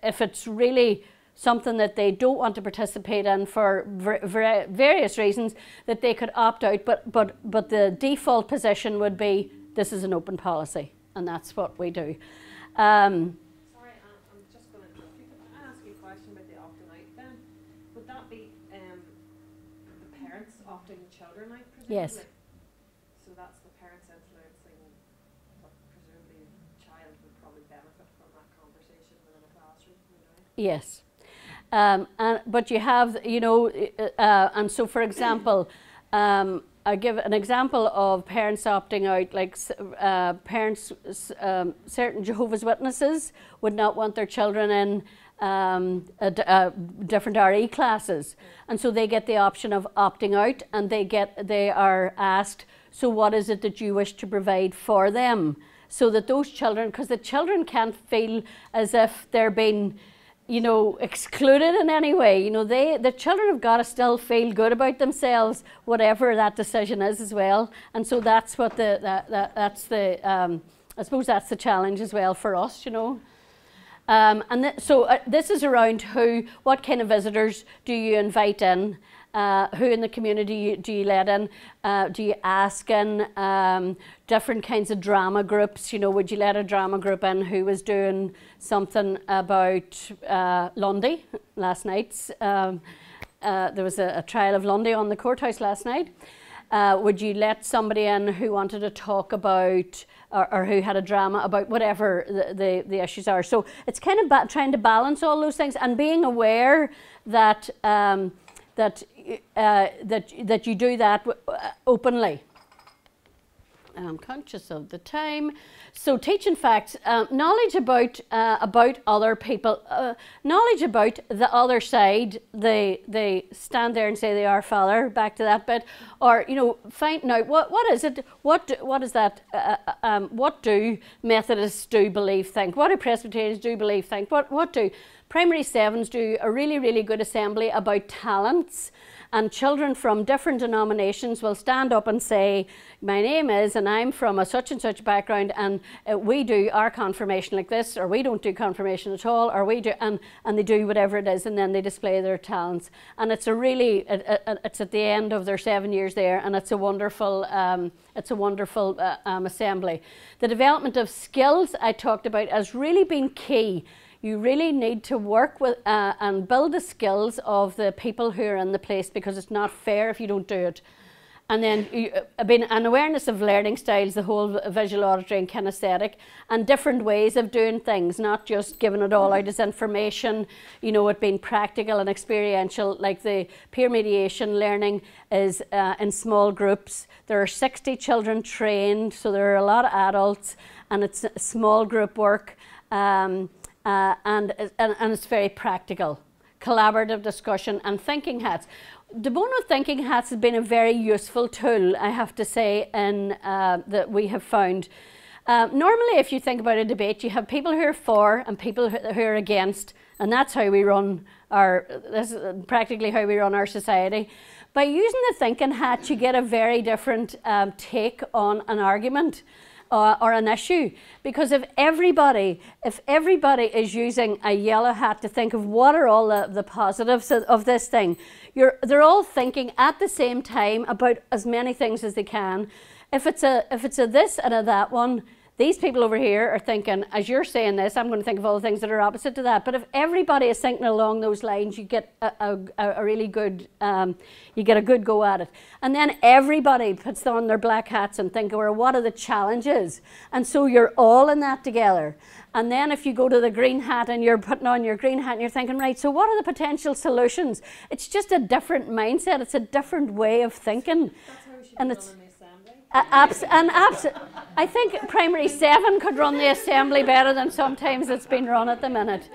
if it's really something that they don't want to participate in for various reasons, that they could opt out. But the default position would be, this is an open policy, and that's what we do. Sorry, I'm just going to interrupt you. Can I ask you a question about the opting out then? Would that be the parents opting the children out, presumably? Yes. So that's the parents influencing what presumably the child would probably benefit from that conversation within a classroom, you know? Yes. But you have, and so for example, I give an example of parents opting out, like parents, certain Jehovah's Witnesses would not want their children in different RE classes, and so they get the option of opting out, and they are asked, so what is it that you wish to provide for them, so that those children, because the children can't feel as if they're being excluded in any way. The children have got to still feel good about themselves, whatever that decision is as well. And so that's what that's the I suppose that's the challenge as well for us, So this is around what kind of visitors do you invite in? Who in the community do you let in? Do you ask in different kinds of drama groups? Would you let a drama group in who was doing something about Lundy last night? There was a trial of Lundy on the courthouse last night. Would you let somebody in who wanted to talk about or who had a drama about whatever the issues are? So it's kind of trying to balance all those things and being aware that that you do that openly. I'm conscious of the time. So teaching facts, knowledge about other people, knowledge about the other side. They stand there and say they are Father. Back to that bit, or finding out what is it? What is that? What do Methodists do believe think? What do Presbyterians do believe think? What do Primary 7s do a really, really good assembly about talents, and children from different denominations will stand up and say, my name is, and I'm from a such and such background, and we do our confirmation like this, or we don't do confirmation at all, or we do, and they do whatever it is, and then they display their talents. And it's it's at the end of their 7 years there, and it's a wonderful assembly. The development of skills I talked about has really been key. You really need to work with and build the skills of the people who are in the place, because it's not fair if you don't do it. And then an awareness of learning styles, the whole visual, auditory and kinesthetic, and different ways of doing things, not just giving it all out as information, it being practical and experiential. Like the peer mediation learning is in small groups. There are 60 children trained, so there are a lot of adults, and it's small group work. And it's very practical, collaborative discussion and thinking hats. De Bono thinking hats has been a very useful tool, I have to say, that we have found. Normally, if you think about a debate, you have people who are for and people who are against, and that's how we run this is practically how we run our society. By using the thinking hat, you get a very different take on an argument. Or an issue, because if everybody is using a yellow hat to think of what are all the positives of this thing, they're all thinking at the same time about as many things as they can. If it's a this and a that one, these people over here are thinking, as you're saying this, I'm going to think of all the things that are opposite to that. But if everybody is thinking along those lines, you get a really good, you get a good go at it. And then everybody puts on their black hats and think, well, what are the challenges? And so you're all in that together. And then if you go to the green hat and you're putting on your green hat and you're thinking, right, so what are the potential solutions? It's just a different mindset. It's a different way of thinking. That's how we should and be it's running the assembly. I think Primary 7 could run the assembly better than sometimes it's been run at the minute.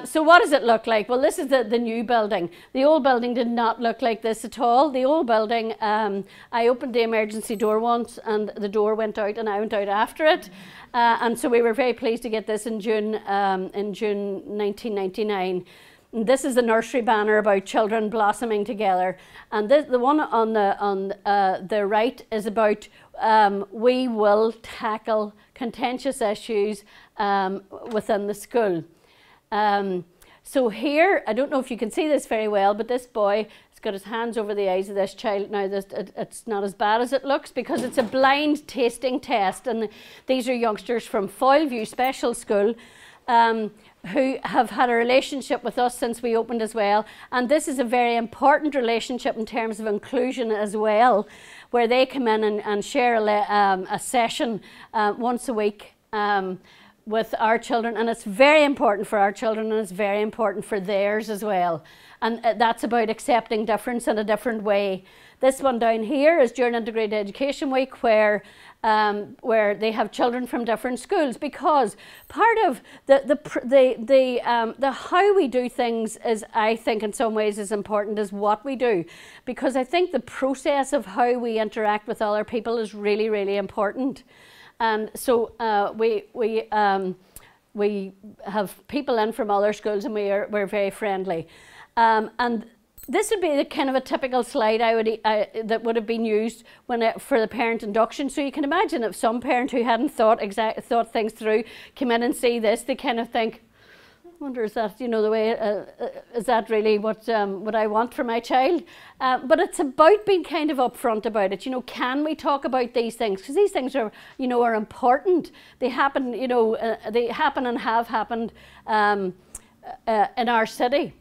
So what does it look like? Well, this is the new building. The old building did not look like this at all. The old building, I opened the emergency door once and the door went out and I went out after it. And so we were very pleased to get this in June 1999. this is the nursery banner about children blossoming together, and the one on the right is about we will tackle contentious issues within the school. So here, I don't know if you can see this very well, but this boy has got his hands over the eyes of this child. Now, it's not as bad as it looks because it's a blind tasting test, and these are youngsters from Foyleview Special School who have had a relationship with us since we opened as well. And this is a very important relationship in terms of inclusion as well, where they come in and share a session once a week with our children, and it's very important for our children, and it's very important for theirs as well. And that's about accepting difference in a different way. This one down here is during Integrated Education Week, where they have children from different schools, because part of the how we do things is, I think, in some ways as important as what we do, because I think the process of how we interact with other people is really, really important. And so we have people in from other schools, and we're very friendly. And this would be the kind of a typical slide that would have been used for the parent induction. So you can imagine if some parent who hadn't thought things through came in and see this, they kind of think, I wonder, is that, you know, the way, is that really what I want for my child? But it's about being kind of upfront about it. You know, can we talk about these things? Because these things are, you know, are important. They happen, you know, they happen and have happened in our city.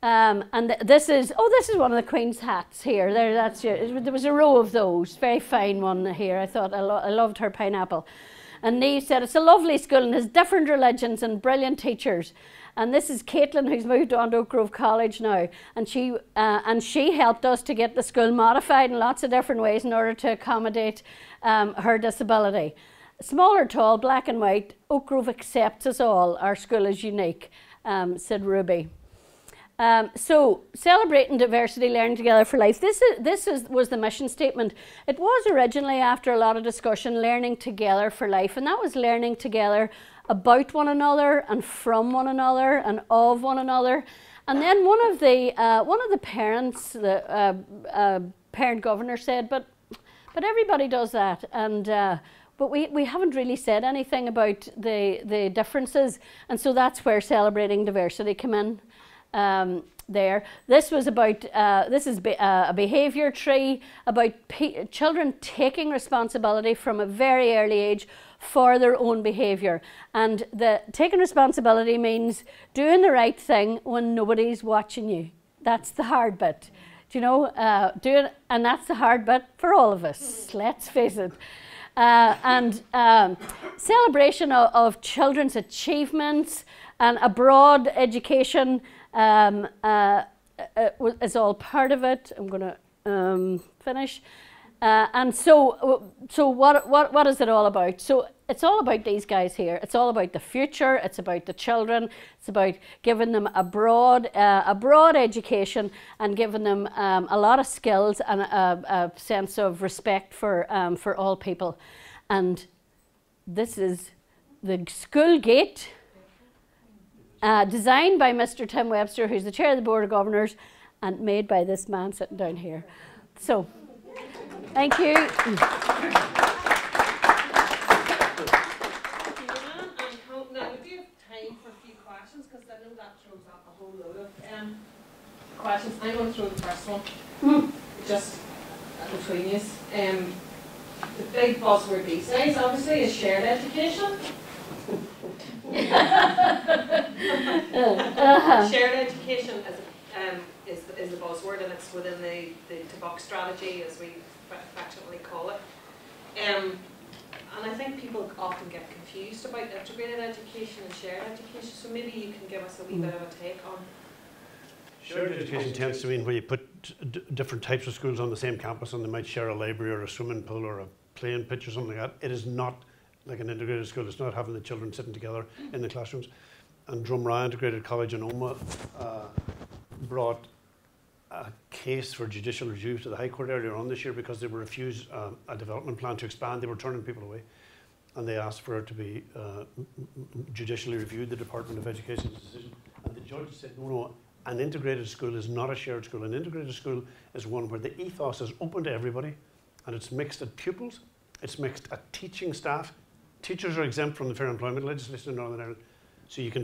And this is one of the Queen's hats here. There was a row of those. Very fine one here. I thought I loved her pineapple. And Neve said it's a lovely school and has different religions and brilliant teachers. And this is Caitlin, who's moved on to Oakgrove College now, and she helped us to get the school modified in lots of different ways in order to accommodate her disability. Small or tall, black and white, Oakgrove accepts us all. Our school is unique, said Ruby. So, celebrating diversity, learning together for life. This was the mission statement. It was originally, after a lot of discussion, learning together for life, and that was learning together about one another and from one another and of one another. And then one of the parents, the parent governor, said, "But everybody does that," and but we haven't really said anything about the differences, and so that's where celebrating diversity came in. There. This was about, this is a behaviour tree about children taking responsibility from a very early age for their own behaviour. And taking responsibility means doing the right thing when nobody's watching you. That's the hard bit. Do you know, and that's the hard bit for all of us, let's face it. And celebration of children's achievements and a broad education is all part of it. I'm going to finish. And so what is it all about? So it's all about these guys here. It's all about the future. It's about the children. It's about giving them a broad education and giving them a lot of skills and a sense of respect for all people. And this is the school gate. Designed by Mr. Tim Webster, who's the chair of the Board of Governors, and made by this man sitting down here. So, thank you. Thank you, Anne. Now, we do have time for a few questions, because I know that throws up a whole load of questions. I'm going to throw the first one, just between you. The big buzzword these days, obviously, is shared education. Shared education is the buzzword, and it's within the Tabuk strategy, as we affectionately call it. And I think people often get confused about integrated education and shared education, so maybe you can give us a wee bit of a take on. Shared education tends to mean where you put different types of schools on the same campus, and they might share a library or a swimming pool or a playing pitch or something like that. It is not like an integrated school. It's not having the children sitting together in the classrooms. And Drumragh Integrated College in Omagh brought a case for judicial review to the High Court earlier on this year because they were refused a development plan to expand. They were turning people away, and they asked for it to be judicially reviewed, the Department of Education's decision. And the judge said, no, An integrated school is not a shared school. An integrated school is one where the ethos is open to everybody, and it's mixed at pupils, it's mixed at teaching staff. Teachers are exempt from the fair employment legislation in Northern Ireland, so if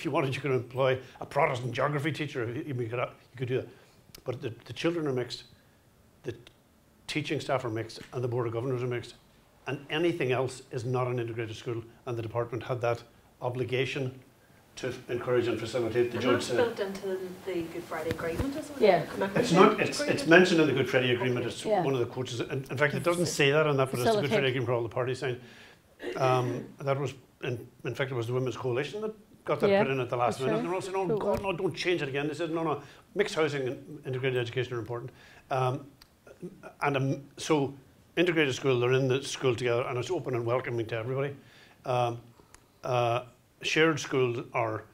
you wanted, you could employ a Protestant geography teacher. You could do that. But the children are mixed, the teaching staff are mixed, and the Board of Governors are mixed. And anything else is not an integrated school, and the department had that obligation to encourage and facilitate the And judge. that's built into the Good Friday Agreement, isn't it? Yeah. It's not. It's mentioned in the Good Friday Agreement. It's one of the quotes. In fact, it doesn't say that on that, but it's the Good Friday Agreement where all the parties signed. That was, in fact, it was the Women's Coalition that got that put in at the last minute. And they all said, "Oh God, no, don't change it again." They said, "No, mixed housing and integrated education are important." So integrated school, they're in the school together, and it's open and welcoming to everybody. Shared schools are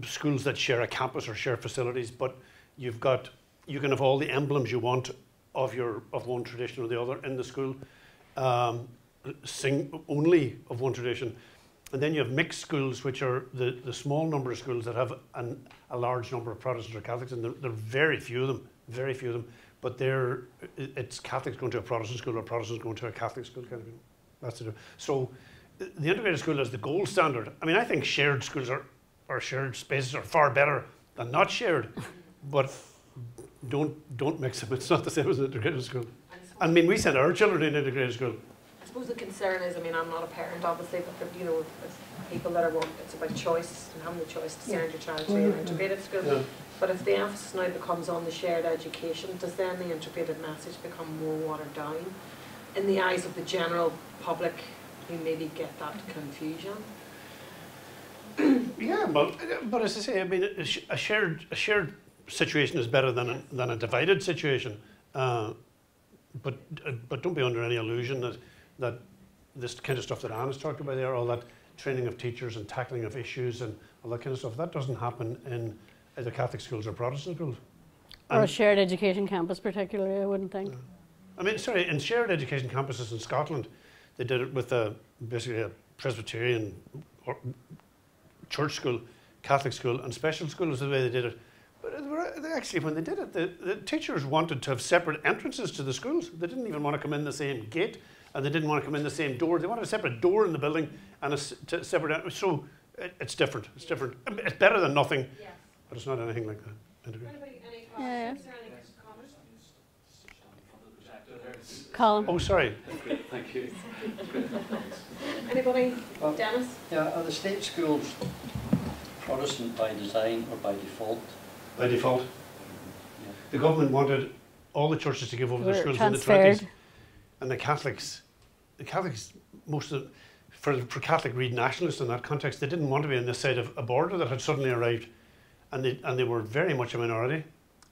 schools that share a campus or share facilities, but you can have all the emblems you want of one tradition or the other in the school, sing only of one tradition. And then you have mixed schools, which are the small number of schools that have a large number of Protestants or Catholics, and there are very few of them, but it's Catholics going to a Protestant school or Protestants going to a Catholic school kind of thing. That's it. So the integrated school is the gold standard. I mean, I think shared schools or shared spaces are far better than not shared, but don't mix them. It's not the same as an integrated school. I mean, we send our children to an integrated school. I suppose the concern is, I mean, I'm not a parent, obviously, but people that are it's about choice and having the choice to send your child to an integrated school. Yeah. But if the emphasis now becomes on the shared education, does then the integrated message become more watered down in the eyes of the general public, who maybe get that confusion? Yeah, but as I say, I mean, a shared situation is better than a divided situation. But don't be under any illusion that this kind of stuff that Anne has talked about there, all that training of teachers and tackling of issues and all that kind of stuff, that doesn't happen in either Catholic schools or Protestant schools. Or a shared education campus particularly, I wouldn't think. I mean, sorry, in shared education campuses in Scotland, they did it with basically a Presbyterian or church school, Catholic school, and special school is the way they did it. But actually, when they did it, the teachers wanted to have separate entrances to the schools. They didn't even want to come in the same gate, and they didn't want to come in the same door. They wanted a separate door in the building and a separate entrance. So it's different. It's different. I mean, it's better than nothing, but it's not anything like that. Any questions or any comments? Colm. Oh, sorry. Thank you. Anybody? Dennis? Yeah, are the state schools Protestant by design or by default? By default. Yeah. The government wanted all the churches to give over their schools transferred. in the 20s. And the Catholics, most of them, for Catholic read nationalists in that context, they didn't want to be on this side of a border that had suddenly arrived. And they were very much a minority.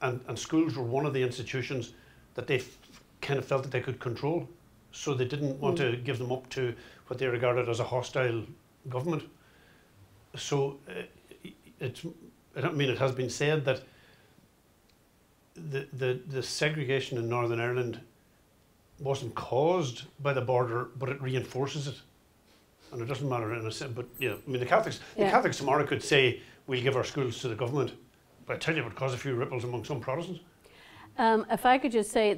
And schools were one of the institutions that they kind of felt that they could control. So they didn't want to give them up to what they regarded as a hostile government. So it has been said that the segregation in Northern Ireland wasn't caused by the border, but it reinforces it. And it doesn't matter in a sense, but I mean the Catholics tomorrow could say we'll give our schools to the government, but I tell you it would cause a few ripples among some Protestants. If I could just say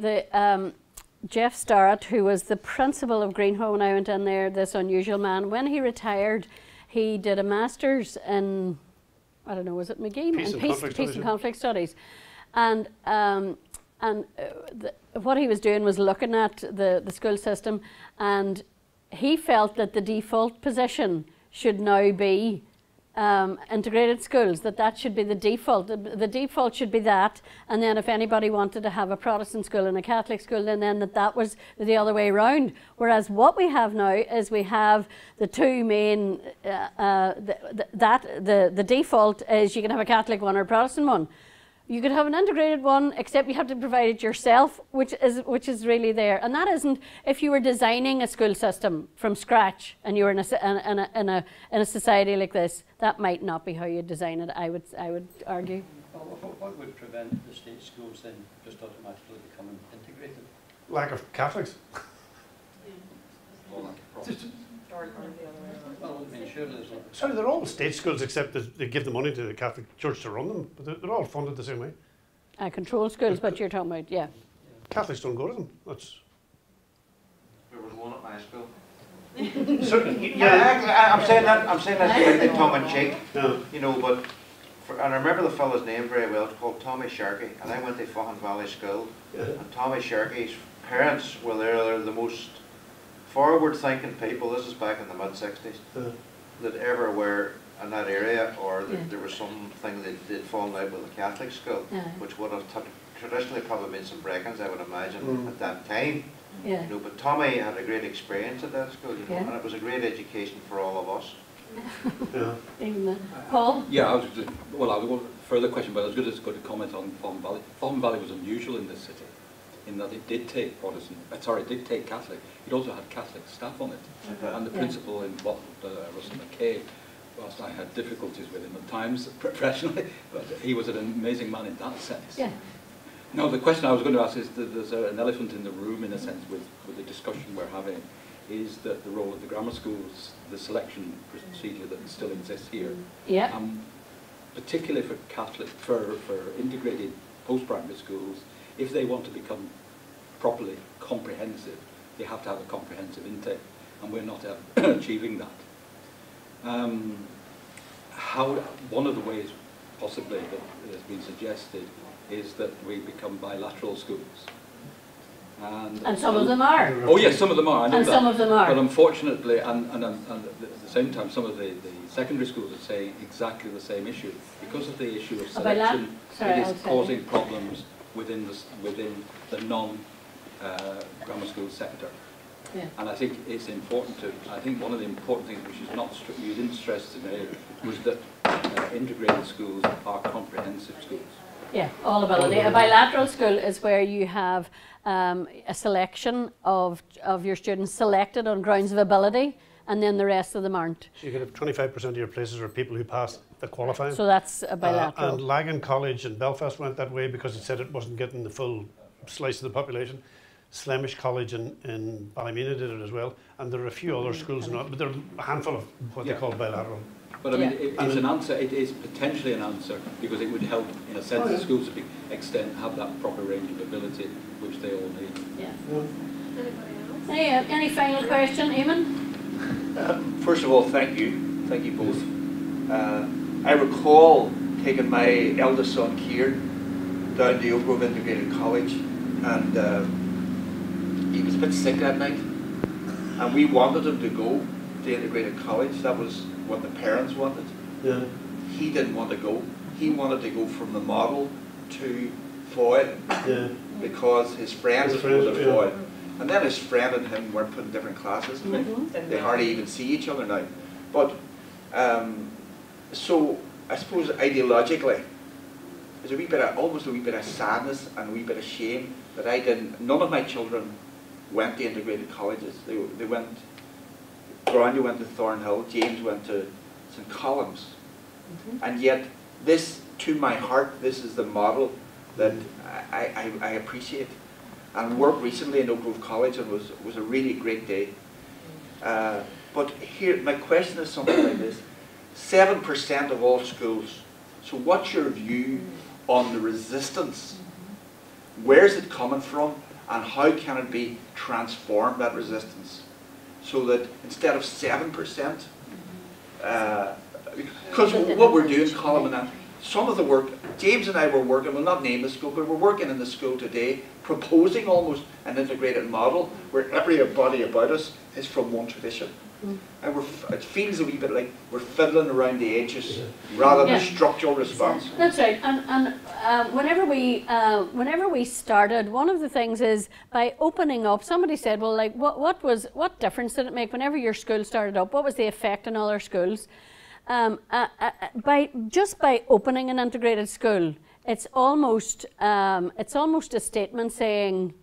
Jeff Starrett, who was the principal of Greenhill when I went in there, this unusual man, when he retired, he did a master's in, I don't know, was it McGee? Peace and Conflict Studies. And what he was doing was looking at the school system, and he felt that the default position should now be integrated schools, that should be the default. The default should be that, and then if anybody wanted to have a Protestant school and a Catholic school, then that was the other way around. Whereas what we have now is we have the two main, the default is you can have a Catholic one or a Protestant one. You could have an integrated one, except you have to provide it yourself, which is really there. And that isn't, if you were designing a school system from scratch and you were in a society like this, that might not be how you design it, I would argue. Well, what would prevent the state schools then just automatically becoming integrated? Lack of Catholics. or the other way around. Well, I mean, surely there's a... Sorry, they're all state schools except that they give the money to the Catholic Church to run them, but they're all funded the same way. Control schools, but you're talking about, yeah. Catholics don't go to them. That's There was one at my school. certainly, Yeah, I'm saying that slightly tongue in cheek, Yeah. you know, but and I remember the fellow's name very well. It's called Tommy Sharkey, and I went to Faughan Valley School. Yeah. And Tommy Sharkey's parents were there. They're the most forward-thinking people. This is back in the mid-60s that ever were in that area, or that there was something that they'd fallen out with the Catholic school, which would have traditionally probably been some break-ins, I would imagine, at that time. Yeah. You know, but Tommy had a great experience at that school, you know, and it was a great education for all of us. Paul? Yeah, I was just, well, I was further question, but I was just going to comment on Faughan Valley. Faughan Valley was unusual in this city, in that it did take it did take Catholic. It also had Catholic staff on it, and the principal involved, Russell McKay. Whilst I had difficulties with him at times professionally, but he was an amazing man in that sense. Yeah. Now, the question I was going to ask is that there's an elephant in the room, in a sense, with the discussion we're having, is that the role of the grammar schools, the selection procedure that still exists here, particularly for Catholic, for integrated post-primary schools, if they want to become properly comprehensive, they have to have a comprehensive intake, and we're not achieving that. One of the ways, possibly, that has been suggested is that we become bilateral schools. And some of them are. Oh yes, some of them are. I know and that. Some of them are. But unfortunately, and at the same time, some of the secondary schools are saying exactly the same issue. Because of the issue of selection, it is causing problems within the non-grammar school sector. Yeah. And I think it's important to, I think one of the important things which is not, you didn't stress today, was that integrated schools are comprehensive schools. Yeah, all ability. A bilateral school is where you have a selection of your students selected on grounds of ability, and then the rest of them aren't. So you could have 25% of your places are people who pass the qualifying. So that's a bilateral. And Lagan College in Belfast went that way because it said it wasn't getting the full slice of the population. Slemish College in Ballymena did it as well, and there are a few other schools, but there are a handful of what they call bilateral. But I mean, it's an answer. It is potentially an answer because it would help, in a sense, the schools to the extent have that proper range of ability which they all need. Yeah. Any final question, Eamon? First of all, thank you both. I recall taking my eldest son Kieran down to Oakgrove Integrated College, and he was a bit sick that night, and we wanted him to go to Integrated College. That was what the parents wanted. Yeah. He didn't want to go. He wanted to go from the model to Foyle, because his friends would go to Foyle. And then his friend and him weren't put in different classes. They hardly even see each other now. But so I suppose ideologically, there's a wee bit of, almost a wee bit of sadness and a wee bit of shame that none of my children went to integrated colleges. They went, Grania went to Thornhill, James went to St. Colum's. And yet this, to my heart, this is the model that I appreciate. And worked recently in Oakgrove College, and was a really great day. But here, my question is something like this. 7% of all schools. So what's your view on the resistance? Where's it coming from, and how can it be transformed, that resistance? So that instead of 7%, because what we're doing, Colm and that, some of the work, James and I were working, we'll not name the school, but we're working in the school today, proposing almost an integrated model where everybody about us is from one tradition. And it feels a wee bit like we're fiddling around the edges rather than a structural response. That's right. And whenever we started, one of the things is by opening up. Somebody said, "Well, like what difference did it make whenever your school started up? What was the effect on other schools?" By opening an integrated school, it's almost a statement saying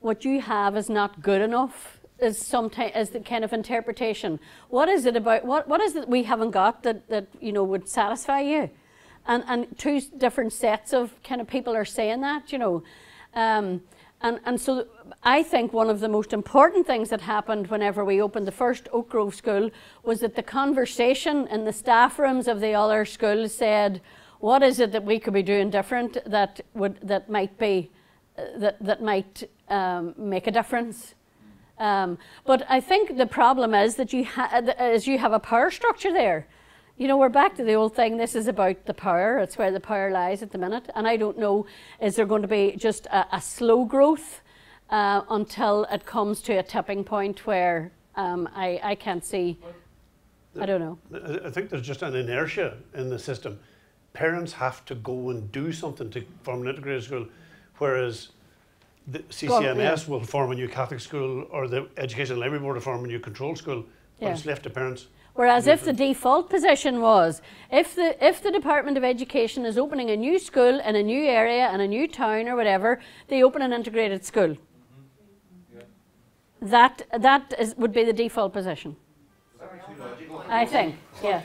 what you have is not good enough. Is the kind of interpretation. What is it about? What is it we haven't got that would satisfy you? And two different sets of kind of people are saying that, And so I think one of the most important things that happened whenever we opened the first Oakgrove school was that the conversation in the staff rooms of the other schools said, what is it that we could be doing different that might make a difference? But I think the problem is that you have a power structure there. You know, we're back to the old thing, this is about the power, it's where the power lies at the minute. And I don't know, is there going to be just a slow growth until it comes to a tipping point where I can't see, I don't know. I think there's just an inertia in the system. Parents have to go and do something to form an integrated school, whereas the CCMS will form a new Catholic school, or the Education and Library Board will form a new control school, but it's left to parents. Whereas if the default position was, if the Department of Education is opening a new school in a new area, in a new town or whatever, they open an integrated school. That would be the default position. I think, yeah.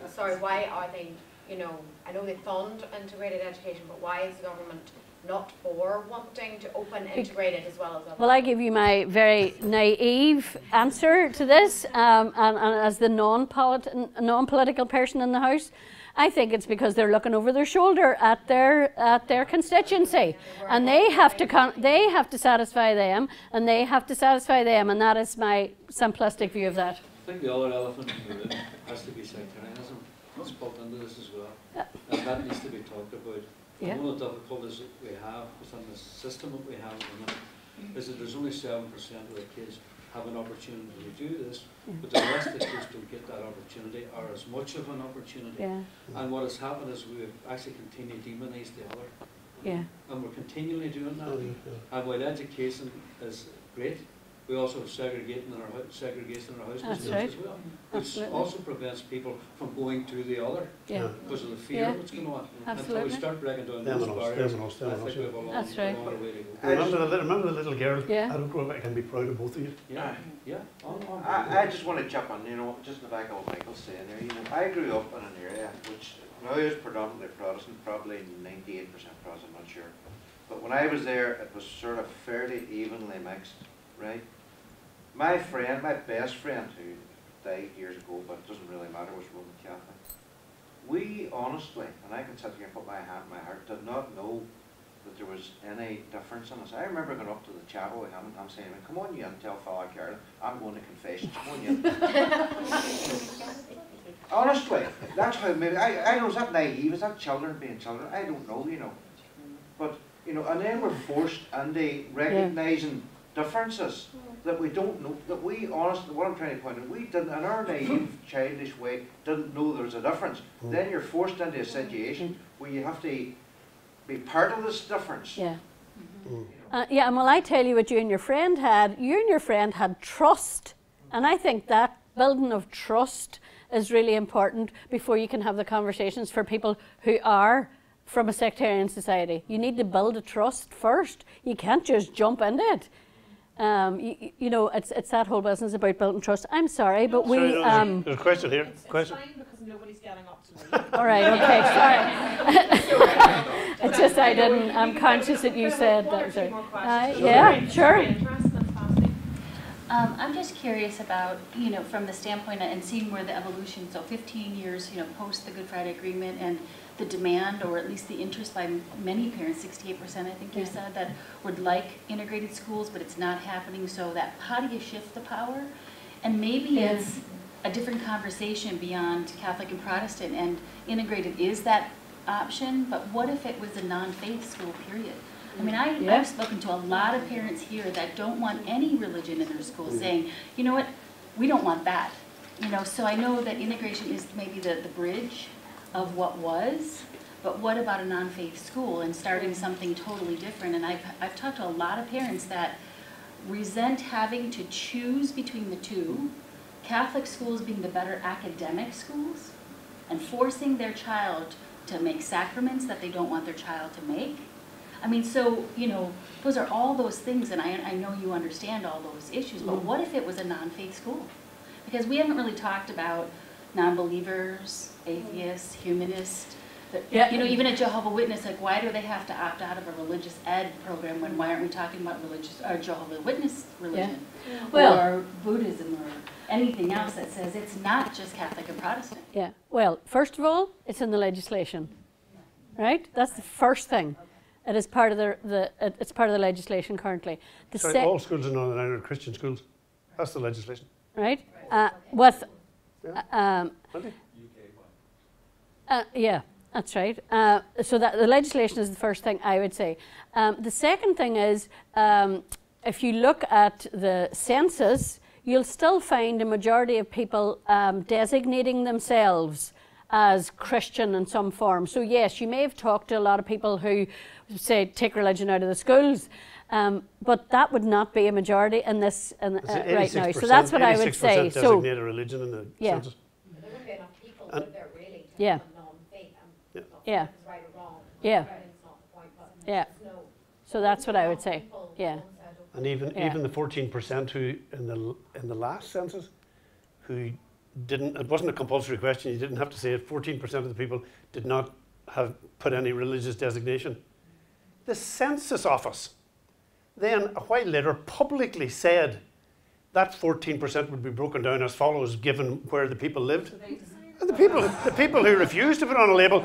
Sorry, why are they, you know, I know they fund integrated education, but why is the government not for wanting to open integrated as well as other? Well, I give you my very naive answer to this, and as the non-political person in the House, I think it's because they're looking over their shoulder at their constituency, and they have to satisfy them, and that is my simplistic view of that. I think the other elephant in the room has to be sectarianism. It's built into this as well, and that needs to be talked about. Yeah. One of the difficulties that we have within the system that we have at the minute is that there's only 7% of the kids have an opportunity to do this, but the rest of the kids don't get that opportunity or as much of an opportunity. Yeah. And what has happened is we've actually continued to demonize the other. Yeah. And we're continually doing that. And while education is great, we also have segregation in our houses as well, which also prevents people from going to the other because of the fear of what's going on. Until we start breaking down those barriers, I think we have a long way to go. Remember the little girl at Oakgrove? I can be proud of both of you. I just want to chip on, you know, just in the back of what Michael's saying there. You know, I grew up in an area which now is predominantly Protestant, probably 98% Protestant, I'm not sure. But when I was there, it was sort of fairly evenly mixed, right? My best friend, who died years ago, but it doesn't really matter, was Roman Catholic. We honestly, and I can sit here and put my hand in my heart, did not know that there was any difference in us. I remember going up to the chapel with him and I'm saying, come on you and tell Father Carolyn, I'm going to confession, come on you. Honestly, that's how maybe, I know, is that naive, is that children being children? I don't know, you know. But, you know, and then we're forced into recognising differences that we don't know, that we honestly, what I'm trying to point out, we didn't, in our naive, childish way, didn't know there was a difference. Then you're forced into a situation where you have to be part of this difference. Yeah. Yeah, and well, I tell you what you and your friend had trust. And I think that building of trust is really important before you can have the conversations for people who are from a sectarian society. You need to build a trust first. You can't just jump into it. You know, it's that whole business about building trust. I'm sorry, but we... there's a question here. It's fine because nobody's getting up to me. All right, okay, sorry. It's just I'm conscious that you said that. Yeah, sure. I'm just curious about, you know, from the standpoint and seeing where the evolution, so 15 years, you know, post the Good Friday Agreement and the demand, or at least the interest by many parents, 68% I think you said, that would like integrated schools, but it's not happening. So that, how do you shift the power? And maybe it's a different conversation beyond Catholic and Protestant, and integrated is that option, but what if it was a non-faith school, period? I mean, I've spoken to a lot of parents here that don't want any religion in their school, saying, you know what, we don't want that. You know, so I know that integration is maybe the bridge of what was, but what about a non-faith school and starting something totally different? And I've talked to a lot of parents that resent having to choose between the two, Catholic schools being the better academic schools, and forcing their child to make sacraments that they don't want their child to make. I mean, so, you know, those are all those things, and I know you understand all those issues, but what if it was a non-faith school? Because we haven't really talked about non-believers, atheists, humanists, Yeah. You know, even a Jehovah's Witness, like, why do they have to opt out of a religious ed program when why aren't we talking about religious or Jehovah's Witness religion, or Buddhism, or anything else that says it's not just Catholic and Protestant? Yeah. Well, first of all, it's in the legislation, right? That's the first thing. It is part of it's part of the legislation currently. All schools in Northern Ireland are Christian schools. That's the legislation. Right. Yeah, that's right. So that the legislation is the first thing I would say. The second thing is, if you look at the census, you'll still find a majority of people designating themselves as Christian in some form. So yes, you may have talked to a lot of people who say take religion out of the schools, but that would not be a majority in this right now. So that's what I would say. So designate a religion in the census. There wouldn't be enough people out there really. Yeah. Yeah. Right or wrong. Yeah. Yeah. So that's what I would say. Yeah. And even the 14% who in the last census who didn't, it wasn't a compulsory question, you didn't have to say it, 14% of the people did not have put any religious designation. The census office then a while later publicly said that 14% would be broken down as follows given where the people lived. And the people who refused to put on a label,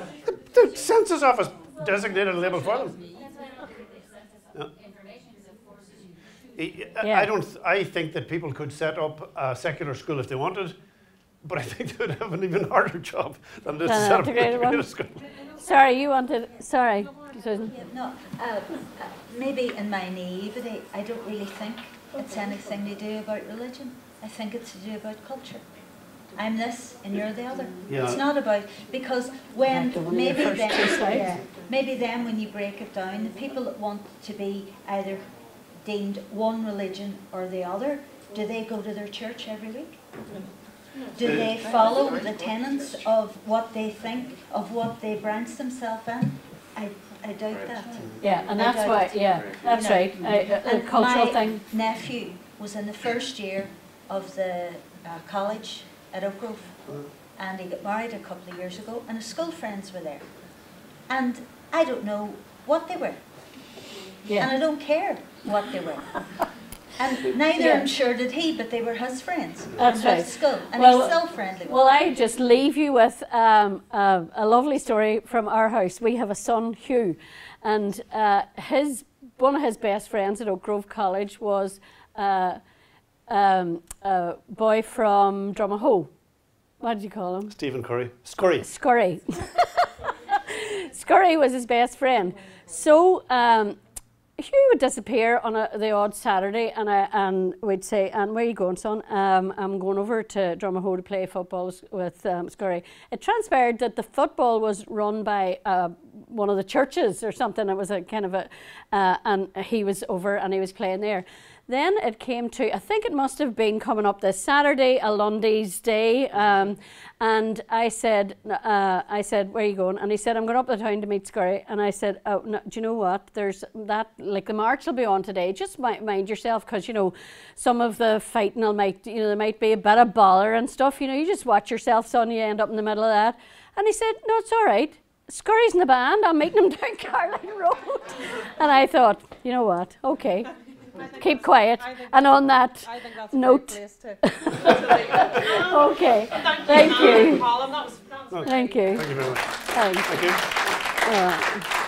the census office designated a label for them. I think that people could set up a secular school if they wanted, but I think they would have an even harder job than to set up an integrated school. Sorry, you wanted. Sorry, Susan. No, maybe in my naivety, I don't really think it's anything to do about religion. I think it's to do about culture. I'm this and you're the other. Yeah. It's not about, because when maybe then when you break it down, the people that want to be either deemed one religion or the other, do they go to their church every week? Do they follow the tenets of what they think, of what they branch themselves in? I doubt that. Yeah, and that's why, that's right, a cultural thing. My nephew was in the first year of the college at Oakgrove, and he got married a couple of years ago, and his school friends were there. And I don't know what they were. Yeah. And I don't care what they were. And neither I'm sure did he, but they were his friends. That's right. School, and he's still friendly with them. Well, I just leave you with a lovely story from our house. We have a son, Hugh, and one of his best friends at Oakgrove College was a boy from Drumahoe. What did you call him? Stephen Curry. Scurry. Scurry. Scurry was his best friend. So Hugh would disappear on the odd Saturday, and we'd say, "And where are you going, son?" "I'm going over to Drumahoe to play football with Scurry." It transpired that the football was run by one of the churches or something. It was a kind of and he was over and he was playing there. Then it came to, I think it must have been coming up this Saturday, a Lundy's Day, and I said, "Where are you going?" And he said, "I'm going up the town to meet Scurry." And I said, "Oh, no, do you know what? There's that, like the march will be on today. Just mind yourself, because you know some of the fighting there might be a bit of bother and stuff. You know, you just watch yourself, son. You end up in the middle of that." And he said, "No, it's all right. Scurry's in the band. I'm meeting him down Carling Road." And I thought, you know what? Okay. Keep quiet. And on that note, okay. Thank you. Thank you very much. Thanks. Thank you.